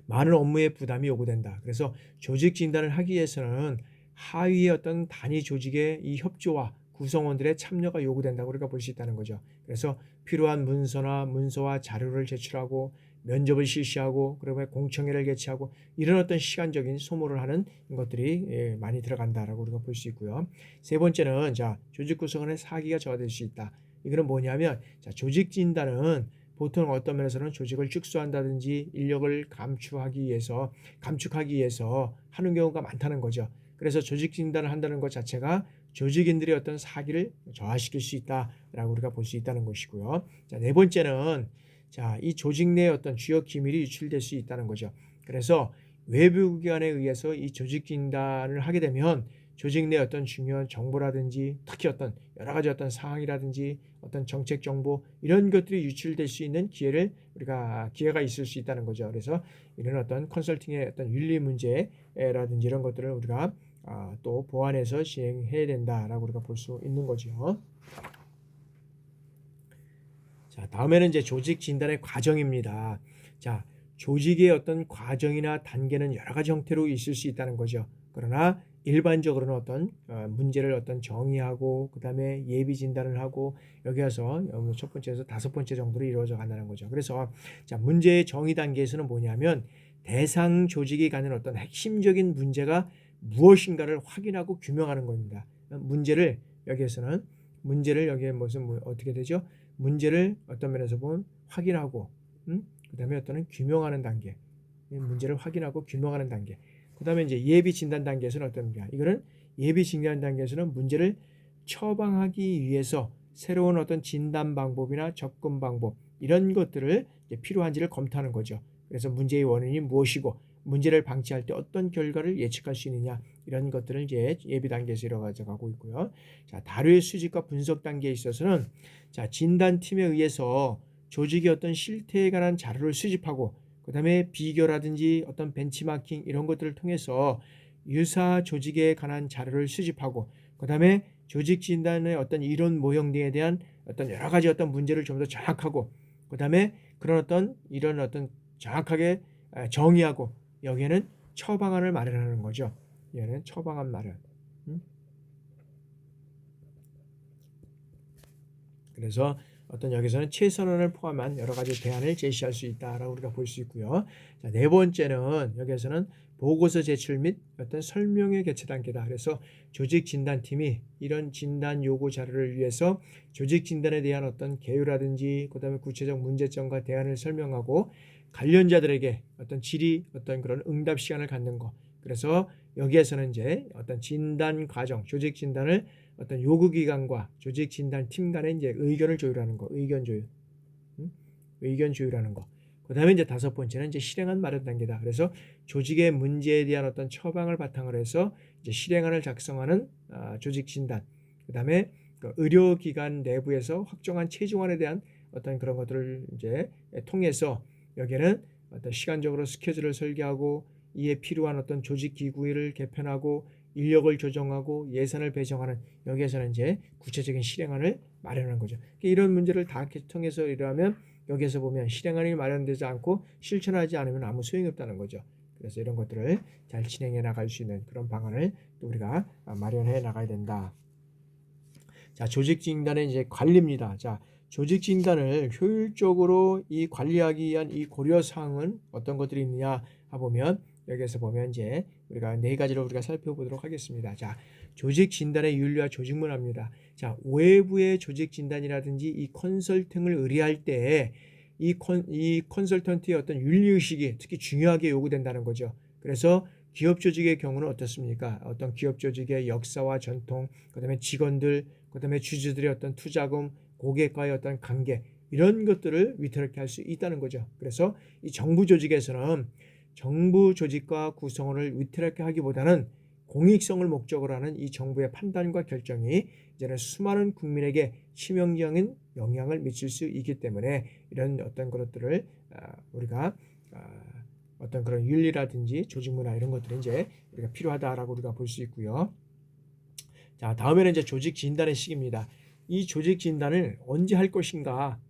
많은 업무의 부담이 요구된다. 그래서 조직 진단을 하기 위해서는 하위의 어떤 단위 조직의 이 협조와 구성원들의 참여가 요구된다고 우리가 볼 수 있다는 거죠. 그래서 필요한 문서와 자료를 제출하고 면접을 실시하고 그다음에 공청회를 개최하고 이런 어떤 시간적인 소모를 하는 것들이 많이 들어간다라고 우리가 볼 수 있고요. 세 번째는, 자, 조직 구성원의 사기가 저하될 수 있다. 이거는 뭐냐면, 자, 조직 진단은 보통 어떤 면에서는 조직을 축소한다든지 인력을 감축하기 위해서 하는 경우가 많다는 거죠. 그래서 조직 진단을 한다는 것 자체가 조직인들의 어떤 사기를 저하시킬 수 있다라고 우리가 볼 수 있다는 것이고요. 자, 네 번째는, 자, 이 조직 내의 어떤 주요 기밀이 유출될 수 있다는 거죠. 그래서 외부 기관에 의해서 이 조직 진단을 하게 되면 조직 내 어떤 중요한 정보라든지 특히 어떤 여러 가지 어떤 사항이라든지 어떤 정책 정보 이런 것들이 유출될 수 있는 기회가 있을 수 있다는 거죠. 그래서 이런 어떤 컨설팅의 어떤 윤리 문제라든지 이런 것들을 우리가 또 보완해서 시행해야 된다라고 우리가 볼 수 있는 거죠. 자, 다음에는 이제 조직 진단의 과정입니다. 자, 조직의 어떤 과정이나 단계는 여러 가지 형태로 있을 수 있다는 거죠. 그러나 일반적으로는 어떤 문제를 어떤 정의하고 그다음에 예비 진단을 하고 여기 와서 첫 번째에서 다섯 번째 정도로 이루어져 간다는 거죠. 그래서 자, 문제의 정의 단계에서는 뭐냐면 대상 조직이 갖는 어떤 핵심적인 문제가 무엇인가를 확인하고 규명하는 겁니다. 문제를 여기에 어떻게 되죠? 문제를 어떤 면에서 보면 확인하고 그다음에 어떤 규명하는 단계. 문제를 확인하고 규명하는 단계. 그다음에 이제 예비 진단 단계에서는 어떤가? 이거는 예비 진단 단계에서는 문제를 처방하기 위해서 새로운 어떤 진단 방법이나 접근 방법 이런 것들을 이제 필요한지를 검토하는 거죠. 그래서 문제의 원인이 무엇이고 문제를 방치할 때 어떤 결과를 예측할 수 있느냐 이런 것들을 이제 예비 단계에서 이뤄가고 있고요. 자, 다루의 수집과 분석 단계에 있어서는 자, 진단팀에 의해서 조직의 어떤 실태에 관한 자료를 수집하고 그다음에 비교라든지 어떤 벤치마킹 이런 것들을 통해서 유사 조직에 관한 자료를 수집하고 그다음에 조직 진단의 어떤 이론 모형 등에 대한 어떤 여러 가지 어떤 문제를 좀 더 정확하고 그다음에 그런 어떤 이런 어떤 정확하게 정의하고 여기에는 처방안을 마련하는 거죠. 얘는 처방안 마련. 그래서 어떤 여기서는 최선원을 포함한 여러 가지 대안을 제시할 수 있다라고 우리가 볼 수 있고요. 자, 네 번째는 여기에서는 보고서 제출 및 어떤 설명의 개최 단계다. 그래서 조직 진단팀이 이런 진단 요구 자료를 위해서 조직 진단에 대한 어떤 개요라든지 그다음에 구체적 문제점과 대안을 설명하고 관련자들에게 어떤 질의 어떤 그런 응답 시간을 갖는 거. 그래서 여기에서는 이제 어떤 진단 과정, 조직 진단을 어떤 요구기관과 조직진단팀 간의 이제 의견을 조율하는 거, 의견 조율, 의견 조율하는 거. 그다음에 이제 다섯 번째는 이제 실행안 마련 단계다. 그래서 조직의 문제에 대한 어떤 처방을 바탕으로 해서 이제 실행안을 작성하는 조직 진단. 그다음에 그 의료기관 내부에서 확정한 최종안에 대한 어떤 그런 것들을 이제 통해서 여기에는 어떤 시간적으로 스케줄을 설계하고 이에 필요한 어떤 조직 기구를 개편하고 인력을 조정하고 예산을 배정하는 여기에서는 이제 구체적인 실행안을 마련하는 거죠. 이런 문제를 다 통해서 이러면 여기에서 보면 실행안이 마련되지 않고 실천하지 않으면 아무 소용이 없다는 거죠. 그래서 이런 것들을 잘 진행해 나갈 수 있는 그런 방안을 또 우리가 마련해 나가야 된다. 자, 조직 진단의 이제 관리입니다. 자, 조직 진단을 효율적으로 이 관리하기 위한 이 고려 사항은 어떤 것들이 있느냐 보면 여기에서 보면 이제 우리가 네 가지를 우리가 살펴보도록 하겠습니다. 자, 조직 진단의 윤리와 조직 문화입니다. 자, 외부의 조직 진단이라든지 이 컨설팅을 의뢰할 때 이 컨설턴트의 어떤 윤리 의식이 특히 중요하게 요구된다는 거죠. 그래서 기업 조직의 경우는 어떻습니까? 어떤 기업 조직의 역사와 전통, 그다음에 직원들, 그다음에 주주들의 어떤 투자금, 고객과의 어떤 관계 이런 것들을 위태롭게 할 수 있다는 거죠. 그래서 이 정부 조직에서는 정부 조직과 구성원을 위태롭게 하기보다는 공익성을 목적으로 하는 이 정부의 판단과 결정이 이제는 수많은 국민에게 치명적인 영향을 미칠 수 있기 때문에 이런 어떤 것들을 우리가 어떤 그런 윤리라든지 조직 문화 이런 것들이 이제 우리가 필요하다라고 우리가 볼 수 있고요. 자, 다음에는 이제 조직 진단의 시기입니다. 이 조직 진단을 언제 할 것인가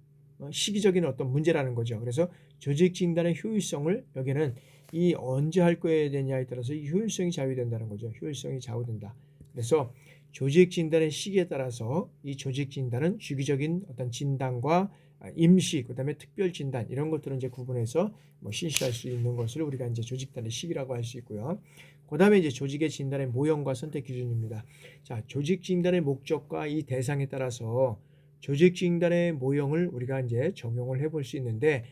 시기적인 어떤 문제라는 거죠. 그래서 조직 진단의 효율성을 여기는 이 언제 할 거에 되냐에 따라서 이 효율성이 좌우된다는 거죠. 효율성이 좌우된다. 그래서 조직 진단의 시기에 따라서 이 조직 진단은 주기적인 어떤 진단과 임시, 그다음에 특별 진단 이런 것들은 이제 구분해서 실시할 수 있는 것을 우리가 이제 조직단의 시기라고 할 수 있고요. 그다음에 이제 조직의 진단의 모형과 선택 기준입니다. 자, 조직 진단의 목적과 이 대상에 따라서 조직 진단의 모형을 우리가 이제 적용을 해볼 수 있는데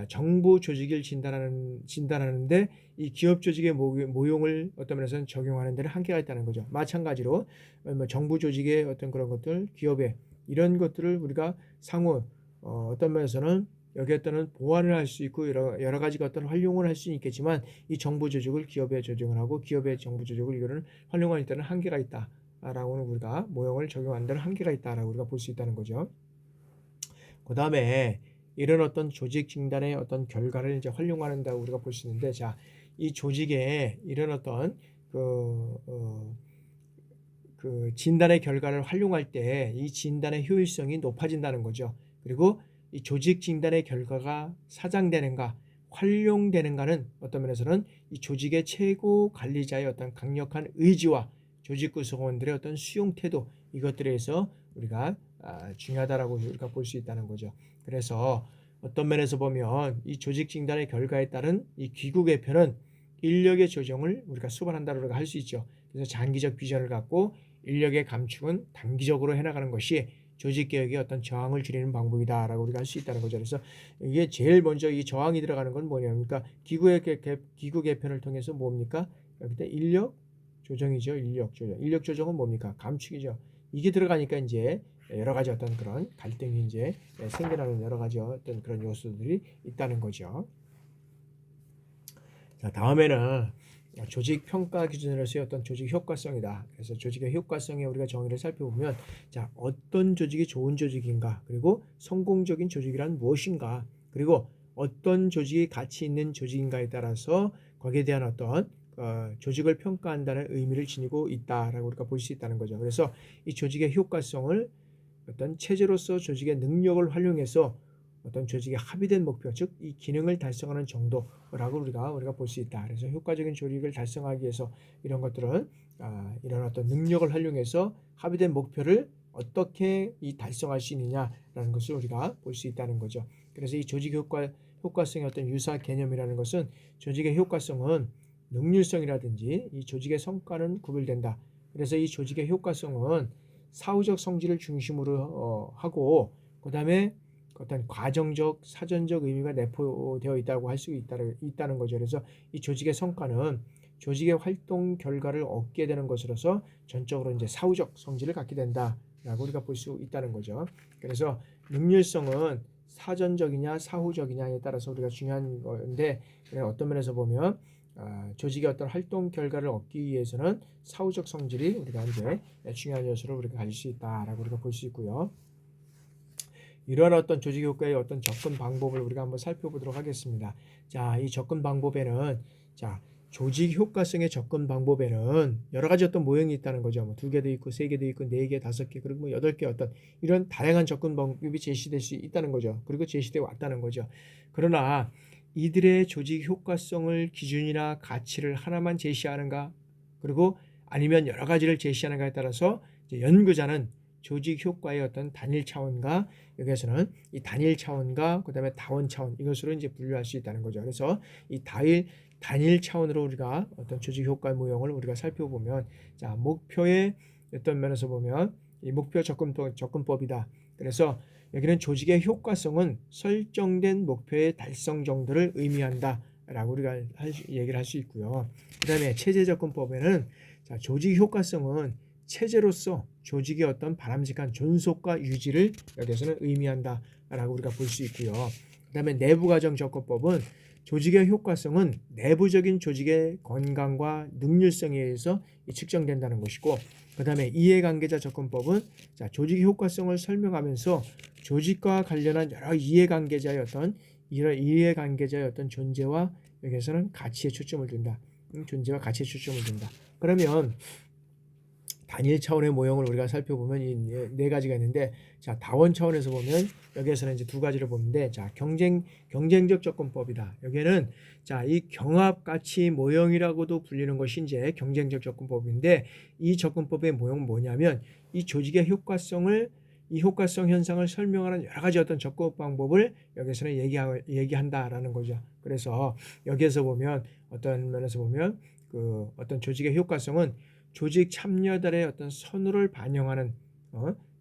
정부 조직을 진단하는데 이 기업 조직의 모형을 어떤 면에서는 적용하는 데는 한계가 있다는 거죠. 마찬가지로 정부 조직의 어떤 그런 것들, 기업의 이런 것들을 우리가 상호 어떤 면에서는 여기에 따른 보완을 할 수 있고 여러 가지 어떤 활용을 할 수 있겠지만 이 정부 조직을 기업에 조정을 하고 기업의 정부 조직을 이거는 활용할 때는 한계가 있다라고는 우리가 모형을 적용하는 데는 한계가 있다라고 우리가 볼 수 있다는 거죠. 그 다음에 이런 어떤 조직 진단의 어떤 결과를 이제 활용한다고 우리가 볼 수 있는데, 자, 이 조직에 이런 어떤 그 진단의 결과를 활용할 때 이 진단의 효율성이 높아진다는 거죠. 그리고 이 조직 진단의 결과가 사장되는가, 활용되는가는 어떤 면에서는 이 조직의 최고 관리자의 어떤 강력한 의지와 조직 구성원들의 어떤 수용 태도 이것들에 의해서 우리가 중요하다라고 우리가 볼 수 있다는 거죠. 그래서 어떤 면에서 보면 이 조직 진단의 결과에 따른 이 기구 개편은 인력의 조정을 우리가 수반한다고 우리가 할 수 있죠. 그래서 장기적 비전을 갖고 인력의 감축은 단기적으로 해나가는 것이 조직 개혁의 어떤 저항을 줄이는 방법이다라고 우리가 할 수 있다는 거죠. 그래서 이게 제일 먼저 이 저항이 들어가는 건 뭐냐니까 기구 개편을 통해서 뭡니까? 여기다 인력 조정이죠. 인력 조정. 인력 조정은 뭡니까? 감축이죠. 이게 들어가니까 이제 여러 가지 어떤 그런 갈등이 이제 생겨나는 여러 가지 어떤 그런 요소들이 있다는 거죠. 자, 다음에는 조직 평가 기준으로서의 어떤 조직 효과성이다. 그래서 조직의 효과성에 우리가 정의를 살펴보면, 자, 어떤 조직이 좋은 조직인가, 그리고 성공적인 조직이란 무엇인가, 그리고 어떤 조직이 가치 있는 조직인가에 따라서 거기에 대한 어떤 조직을 평가한다는 의미를 지니고 있다라고 우리가 볼 수 있다는 거죠. 그래서 이 조직의 효과성을 어떤 체제로서 조직의 능력을 활용해서 어떤 조직의 합의된 목표, 즉 이 기능을 달성하는 정도라고 우리가 볼 수 있다. 그래서 효과적인 조직을 달성하기 위해서 이런 것들은 이런 어떤 능력을 활용해서 합의된 목표를 어떻게 달성할 수 있느냐라는 것을 우리가 볼 수 있다는 거죠. 그래서 이 조직 효과성의 어떤 유사 개념이라는 것은, 조직의 효과성은 능률성이라든지 이 조직의 성과는 구별된다. 그래서 이 조직의 효과성은 사후적 성질을 중심으로 하고, 그 다음에 어떤 과정적, 사전적 의미가 내포되어 있다고 할 수 있다는 거죠. 그래서 이 조직의 성과는 조직의 활동 결과를 얻게 되는 것으로서 전적으로 이제 사후적 성질을 갖게 된다라고 우리가 볼 수 있다는 거죠. 그래서 능률성은 사전적이냐 사후적이냐에 따라서 우리가 중요한 건데, 어떤 면에서 보면 조직의 어떤 활동 결과를 얻기 위해서는 사후적 성질이 우리가 이제 중요한 요소를 우리가 가질 수 있다라고 우리가 볼 수 있고요. 이러한 어떤 조직 효과의 어떤 접근 방법을 우리가 한번 살펴보도록 하겠습니다. 자, 이 접근 방법에는, 자, 조직 효과성의 접근 방법에는 여러 가지 어떤 모형이 있다는 거죠. 뭐 2개도 있고 3개도 있고 4개, 5개, 그리고 뭐 8개 어떤 이런 다양한 접근 방법이 제시될 수 있다는 거죠. 그리고 제시되어 왔다는 거죠. 그러나 이들의 조직 효과성을 기준이나 가치를 하나만 제시하는가, 그리고 아니면 여러 가지를 제시하는가에 따라서 이제 연구자는 조직 효과의 어떤 단일 차원과, 여기에서는 이 단일 차원과 그다음에 다원 차원, 이것으로 이제 분류할 수 있다는 거죠. 그래서 이 단일 차원으로 우리가 어떤 조직 효과 모형을 우리가 살펴보면, 자, 목표의 어떤 면에서 보면 이 목표 접근법이다. 그래서 여기는 조직의 효과성은 설정된 목표의 달성 정도를 의미한다라고 우리가 얘기를 할 수 있고요. 그다음에 체제 접근법에는, 자, 조직 효과성은 체제로서 조직의 어떤 바람직한 존속과 유지를 여기서는 의미한다라고 우리가 볼 수 있고요. 그다음에 내부 과정 접근법은 조직의 효과성은 내부적인 조직의 건강과 능률성에 의해서 측정된다는 것이고, 그다음에 이해관계자 접근법은, 자, 조직의 효과성을 설명하면서 조직과 관련한 여러 이해관계자의 어떤 존재와 여기서는 가치에 초점을 둔다. 존재와 가치에 초점을 둔다. 그러면 단일 차원의 모형을 우리가 살펴보면 이 네 가지가 있는데, 자, 다원 차원에서 보면 여기에서는 이제 2가지를 보는데, 자, 경쟁적 접근법이다. 여기에는, 자, 이 경합 가치 모형이라고도 불리는 것이 이제 경쟁적 접근법인데, 이 접근법의 모형은 뭐냐면 이 조직의 이 효과성 현상을 설명하는 여러 가지 어떤 접근 방법을 여기서는 얘기한다라는 거죠. 그래서 여기에서 보면, 어떤 면에서 보면 그 어떤 조직의 효과성은 조직 참여들의 어떤 선호를 반영하는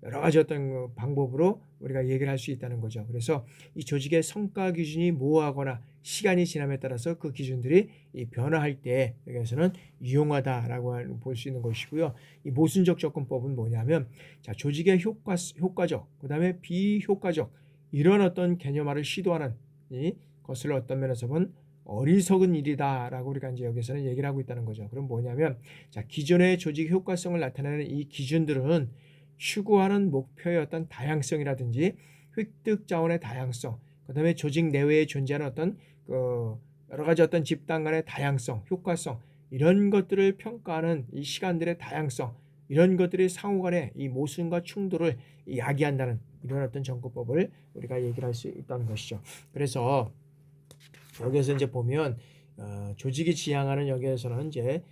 여러 가지 어떤 방법으로 우리가 얘기를 할 수 있다는 거죠. 그래서 이 조직의 성과 기준이 모호하거나 시간이 지남에 따라서 그 기준들이 변화할 때 여기서는 유용하다라고 볼 수 있는 것이고요. 이 모순적 접근법은 뭐냐면, 자, 조직의 효과적, 그다음에 비효과적, 이런 어떤 개념화를 시도하는 것을 어떤 면에서 보면 어리석은 일이다라고 우리가 이제 여기서는 얘기를 하고 있다는 거죠. 그럼 뭐냐면, 자, 기존의 조직 효과성을 나타내는 이 기준들은 추구하는 목표의 어떤 다양성이라든지 획득 자원의 다양성, 그다음에 조직 내외에 존재하는 어떤 여러 가지 어떤 집단 간의 다양성, 효과성, 이런 것들을 평가하는 이 시간들의 다양성, 이런 것들이 상호간의 이 모순과 충돌을 야기한다는 이런 어떤 접근법을 우리가 얘기를 할 수 있다는 것이죠. 그래서 여기에서 이제 보면 조직이 지향하는, 여기에서는 이제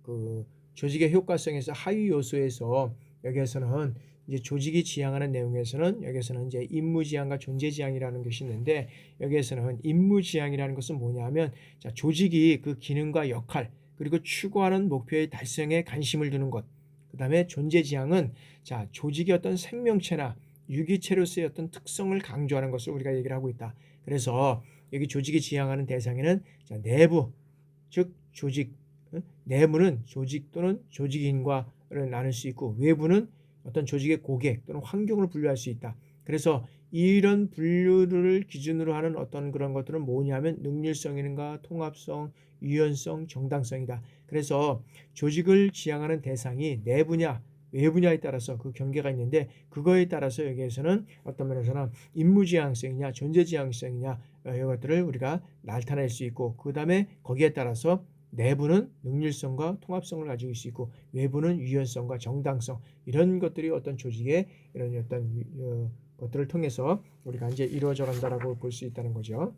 그 조직의 효과성에서 하위 요소에서 여기에서는 이제 조직이 지향하는 내용에서는 여기에서는 이제 임무 지향과 존재 지향이라는 것이 있는데, 여기에서는 임무 지향이라는 것은 뭐냐면, 자, 조직이 그 기능과 역할 그리고 추구하는 목표의 달성에 관심을 두는 것. 그다음에 존재 지향은, 자, 조직의 어떤 생명체나 유기체로서의 어떤 특성을 강조하는 것을 우리가 얘기를 하고 있다. 그래서 여기 조직이 지향하는 대상에는, 자, 내부, 즉 조직, 내부는 조직 또는 조직인과를 나눌 수 있고 외부는 어떤 조직의 고객 또는 환경을 분류할 수 있다. 그래서 이런 분류를 기준으로 하는 어떤 그런 것들은 뭐냐면 능률성이든가 통합성, 유연성, 정당성이다. 그래서 조직을 지향하는 대상이 내부냐 외부냐에 따라서 그 경계가 있는데 그거에 따라서 여기에서는 어떤 면에서는 임무지향성이냐 존재지향성이냐 이것들을 우리가 나타낼 수 있고 그 다음에 거기에 따라서 내부는 능률성과 통합성을 가지고 있을 수 있고 외부는 유연성과 정당성 이런 것들이 어떤 조직의 이런 어떤 것들을 통해서 우리가 이제 이루어져 간다라고 볼 수 있다는 거죠.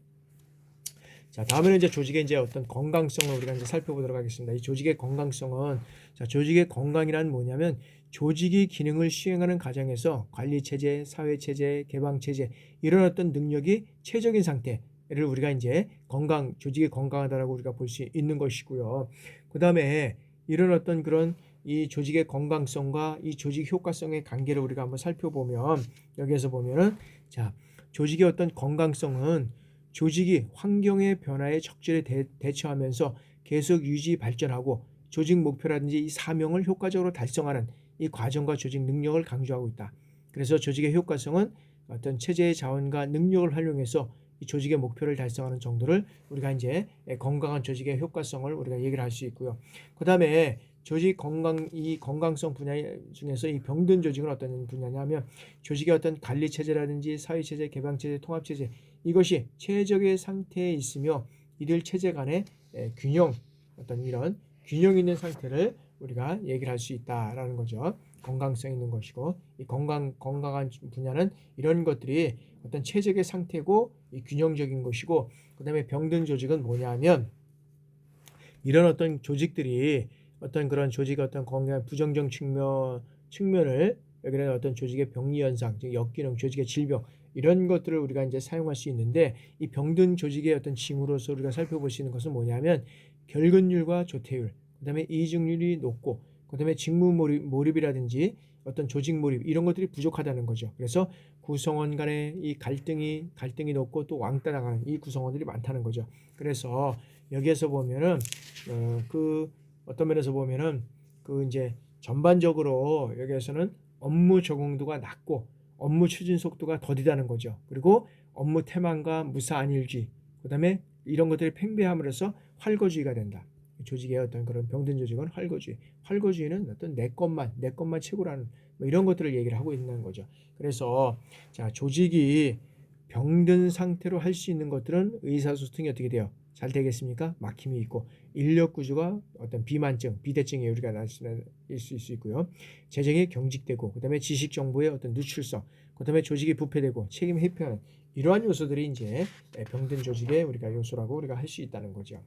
자, 다음에는 이제 조직의 이제 어떤 건강성을 우리가 이제 살펴보도록 하겠습니다. 이 조직의 건강성은 자, 조직의 건강이란 뭐냐면 조직이 기능을 수행하는 과정에서 관리 체제, 사회 체제, 개방 체제 이런 어떤 능력이 최적인 상태를 우리가 이제 조직이 건강하다라고 우리가 볼 수 있는 것이고요. 그다음에 이런 어떤 그런 이 조직의 건강성과 이 조직 효과성의 관계를 우리가 한번 살펴보면 여기에서 보면은 자, 조직의 어떤 건강성은 조직이 환경의 변화에 적절히 대처하면서 계속 유지 발전하고 조직 목표라든지 이 사명을 효과적으로 달성하는 이 과정과 조직 능력을 강조하고 있다. 그래서 조직의 효과성은 어떤 체제의 자원과 능력을 활용해서 이 조직의 목표를 달성하는 정도를 우리가 이제 건강한 조직의 효과성을 우리가 얘기를 할 수 있고요. 그 다음에 조직 건강 이 건강성 분야 중에서 이 병든 조직은 어떤 분야냐면 조직의 어떤 관리 체제라든지 사회 체제, 개방 체제, 통합 체제 이것이 최적의 상태에 있으며 이들 체제 간의 균형 어떤 이런 균형 있는 상태를 우리가 얘기를 할 수 있다라는 거죠. 건강성 있는 것이고 이 건강한 분야는 이런 것들이 어떤 최적의 상태고 이 균형적인 것이고 그다음에 병든 조직은 뭐냐면 이런 어떤 조직들이 어떤 그런 조직의 어떤 건강 부정적 측면을 여기는 어떤 조직의 병리 현상, 즉 역기능, 조직의 질병 이런 것들을 우리가 이제 사용할 수 있는데 이 병든 조직의 어떤 징후로서 우리가 살펴볼 수 있는 것은 뭐냐면 결근율과 조퇴율, 그다음에 이직률이 높고 그다음에 직무 몰입이라든지 어떤 조직 몰입 이런 것들이 부족하다는 거죠. 그래서 구성원 간의 이 갈등이 높고 또 왕따 당하는 이 구성원들이 많다는 거죠. 그래서 여기에서 보면은 그 어떤 면에서 보면은 그 이제 전반적으로 여기에서는 업무 적응도가 낮고 업무 추진 속도가 더디다는 거죠. 그리고 업무 태만과 무사 안일주의, 그다음에 이런 것들이 팽배함으로써 활거주의가 된다. 조직의 어떤 그런 병든 조직은 활거주의는 어떤 내 것만 최고라는 뭐 이런 것들을 얘기를 하고 있는 거죠. 그래서 자 조직이 병든 상태로 할 수 있는 것들은 의사소통이 어떻게 돼요? 잘 되겠습니까? 막힘이 있고 인력 구조가 어떤 비만증, 비대증에 우리가 나타날 수 있고요. 재정이 경직되고 그다음에 지식 정보의 어떤 누출성, 그다음에 조직이 부패되고 책임 회피하는 이러한 요소들이 이제 병든 조직의 우리가 요소라고 우리가 할 수 있다는 거죠.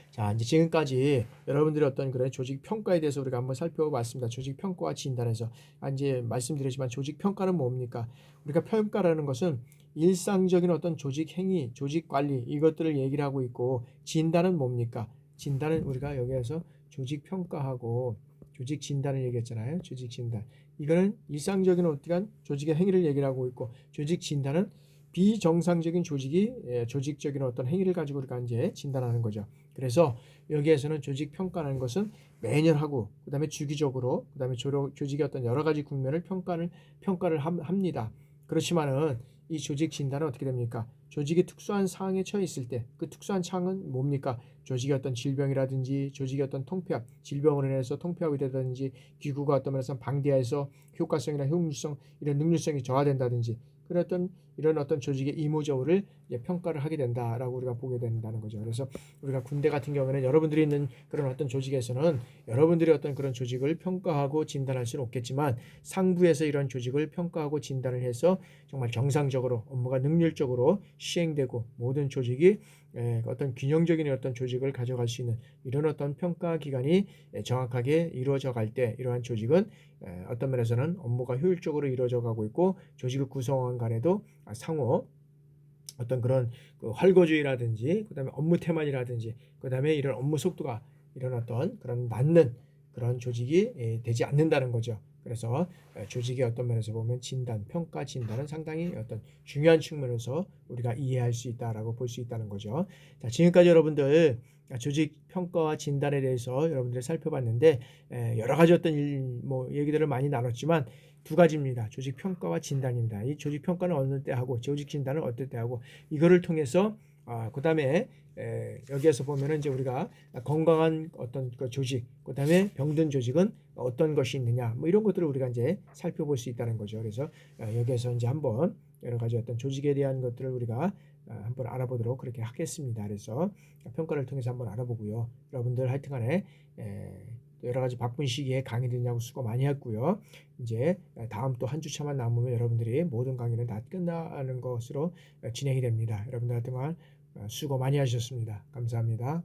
자, 이제 지금까지 여러분들이 어떤 그런 조직 평가에 대해서 우리가 한번 살펴봤습니다. 조직 평가와 진단에서 이제 말씀드렸지만 조직 평가는 뭡니까? 우리가 평가라는 것은 일상적인 어떤 조직 행위, 조직 관리 이것들을 얘기를 하고 있고 진단은 뭡니까? 진단은 우리가 여기에서 조직 평가하고 조직 진단을 얘기했잖아요. 조직 진단. 이거는 일상적인 어떤 조직의 행위를 얘기를 하고 있고 조직 진단은 비정상적인 조직적인 어떤 행위를 가지고 우리가 이제 진단하는 거죠. 그래서 여기에서는 조직 평가라는 것은 매년 하고 그다음에 주기적으로 그다음에 조직의 어떤 여러 가지 국면을 평가를 합니다. 그렇지만은 이 조직 진단은 어떻게 됩니까? 조직이 특수한 상황에 처해 있을 때 그 특수한 상황은 뭡니까? 조직의 어떤 질병이라든지 조직의 어떤 통폐합, 질병으로 인해서 통폐합이 되든지 기구가 어떤 면에서 방대해서 효과성이나 효율성 이런 능률성이 저하된다든지 그런 이런 어떤 조직의 이모저우를 평가를 하게 된다라고 우리가 보게 된다는 거죠. 그래서 우리가 군대 같은 경우에는 여러분들이 있는 그런 어떤 조직에서는 여러분들이 어떤 그런 조직을 평가하고 진단할 수는 없겠지만 상부에서 이런 조직을 평가하고 진단을 해서 정말 정상적으로 업무가 능률적으로 시행되고 모든 조직이 어떤 균형적인 어떤 조직을 가져갈 수 있는 이런 어떤 평가 기관이 정확하게 이루어져 갈 때 이러한 조직은 어떤 면에서는 업무가 효율적으로 이루어져 가고 있고 조직의 구성원 간에도 상호 어떤 그런 그 활거주의라든지 그다음에 업무 태만이라든지 그다음에 이런 업무 속도가 이런 어떤 그런 낮는 그런 조직이 되지 않는다는 거죠. 그래서 조직의 어떤 면에서 보면 평가 진단은 상당히 어떤 중요한 측면에서 우리가 이해할 수 있다라고 볼 수 있다는 거죠. 자, 지금까지 여러분들 조직 평가와 진단에 대해서 여러분들이 살펴봤는데 여러 가지 어떤 얘기들을 많이 나눴지만 두 가지입니다. 조직 평가와 진단입니다. 이 조직 평가는 어느 때 하고 조직 진단은 어떨 때 하고 이거를 통해서 그다음에 여기에서 보면은 이제 우리가 건강한 어떤 그 조직, 그다음에 병든 조직은 어떤 것이 있느냐, 뭐 이런 것들을 우리가 이제 살펴볼 수 있다는 거죠. 그래서 여기에서 이제 한번 여러 가지 어떤 조직에 대한 것들을 우리가 한번 알아보도록 그렇게 하겠습니다. 그래서 평가를 통해서 한번 알아보고요. 여러분들 하여튼간에 여러 가지 바쁜 시기에 강의 듣냐고 수고 많이 했고요. 이제 다음 또 한 주차만 남으면 여러분들이 모든 강의는 다 끝나는 것으로 진행이 됩니다. 여러분들 하여튼간 수고 많이 하셨습니다. 감사합니다.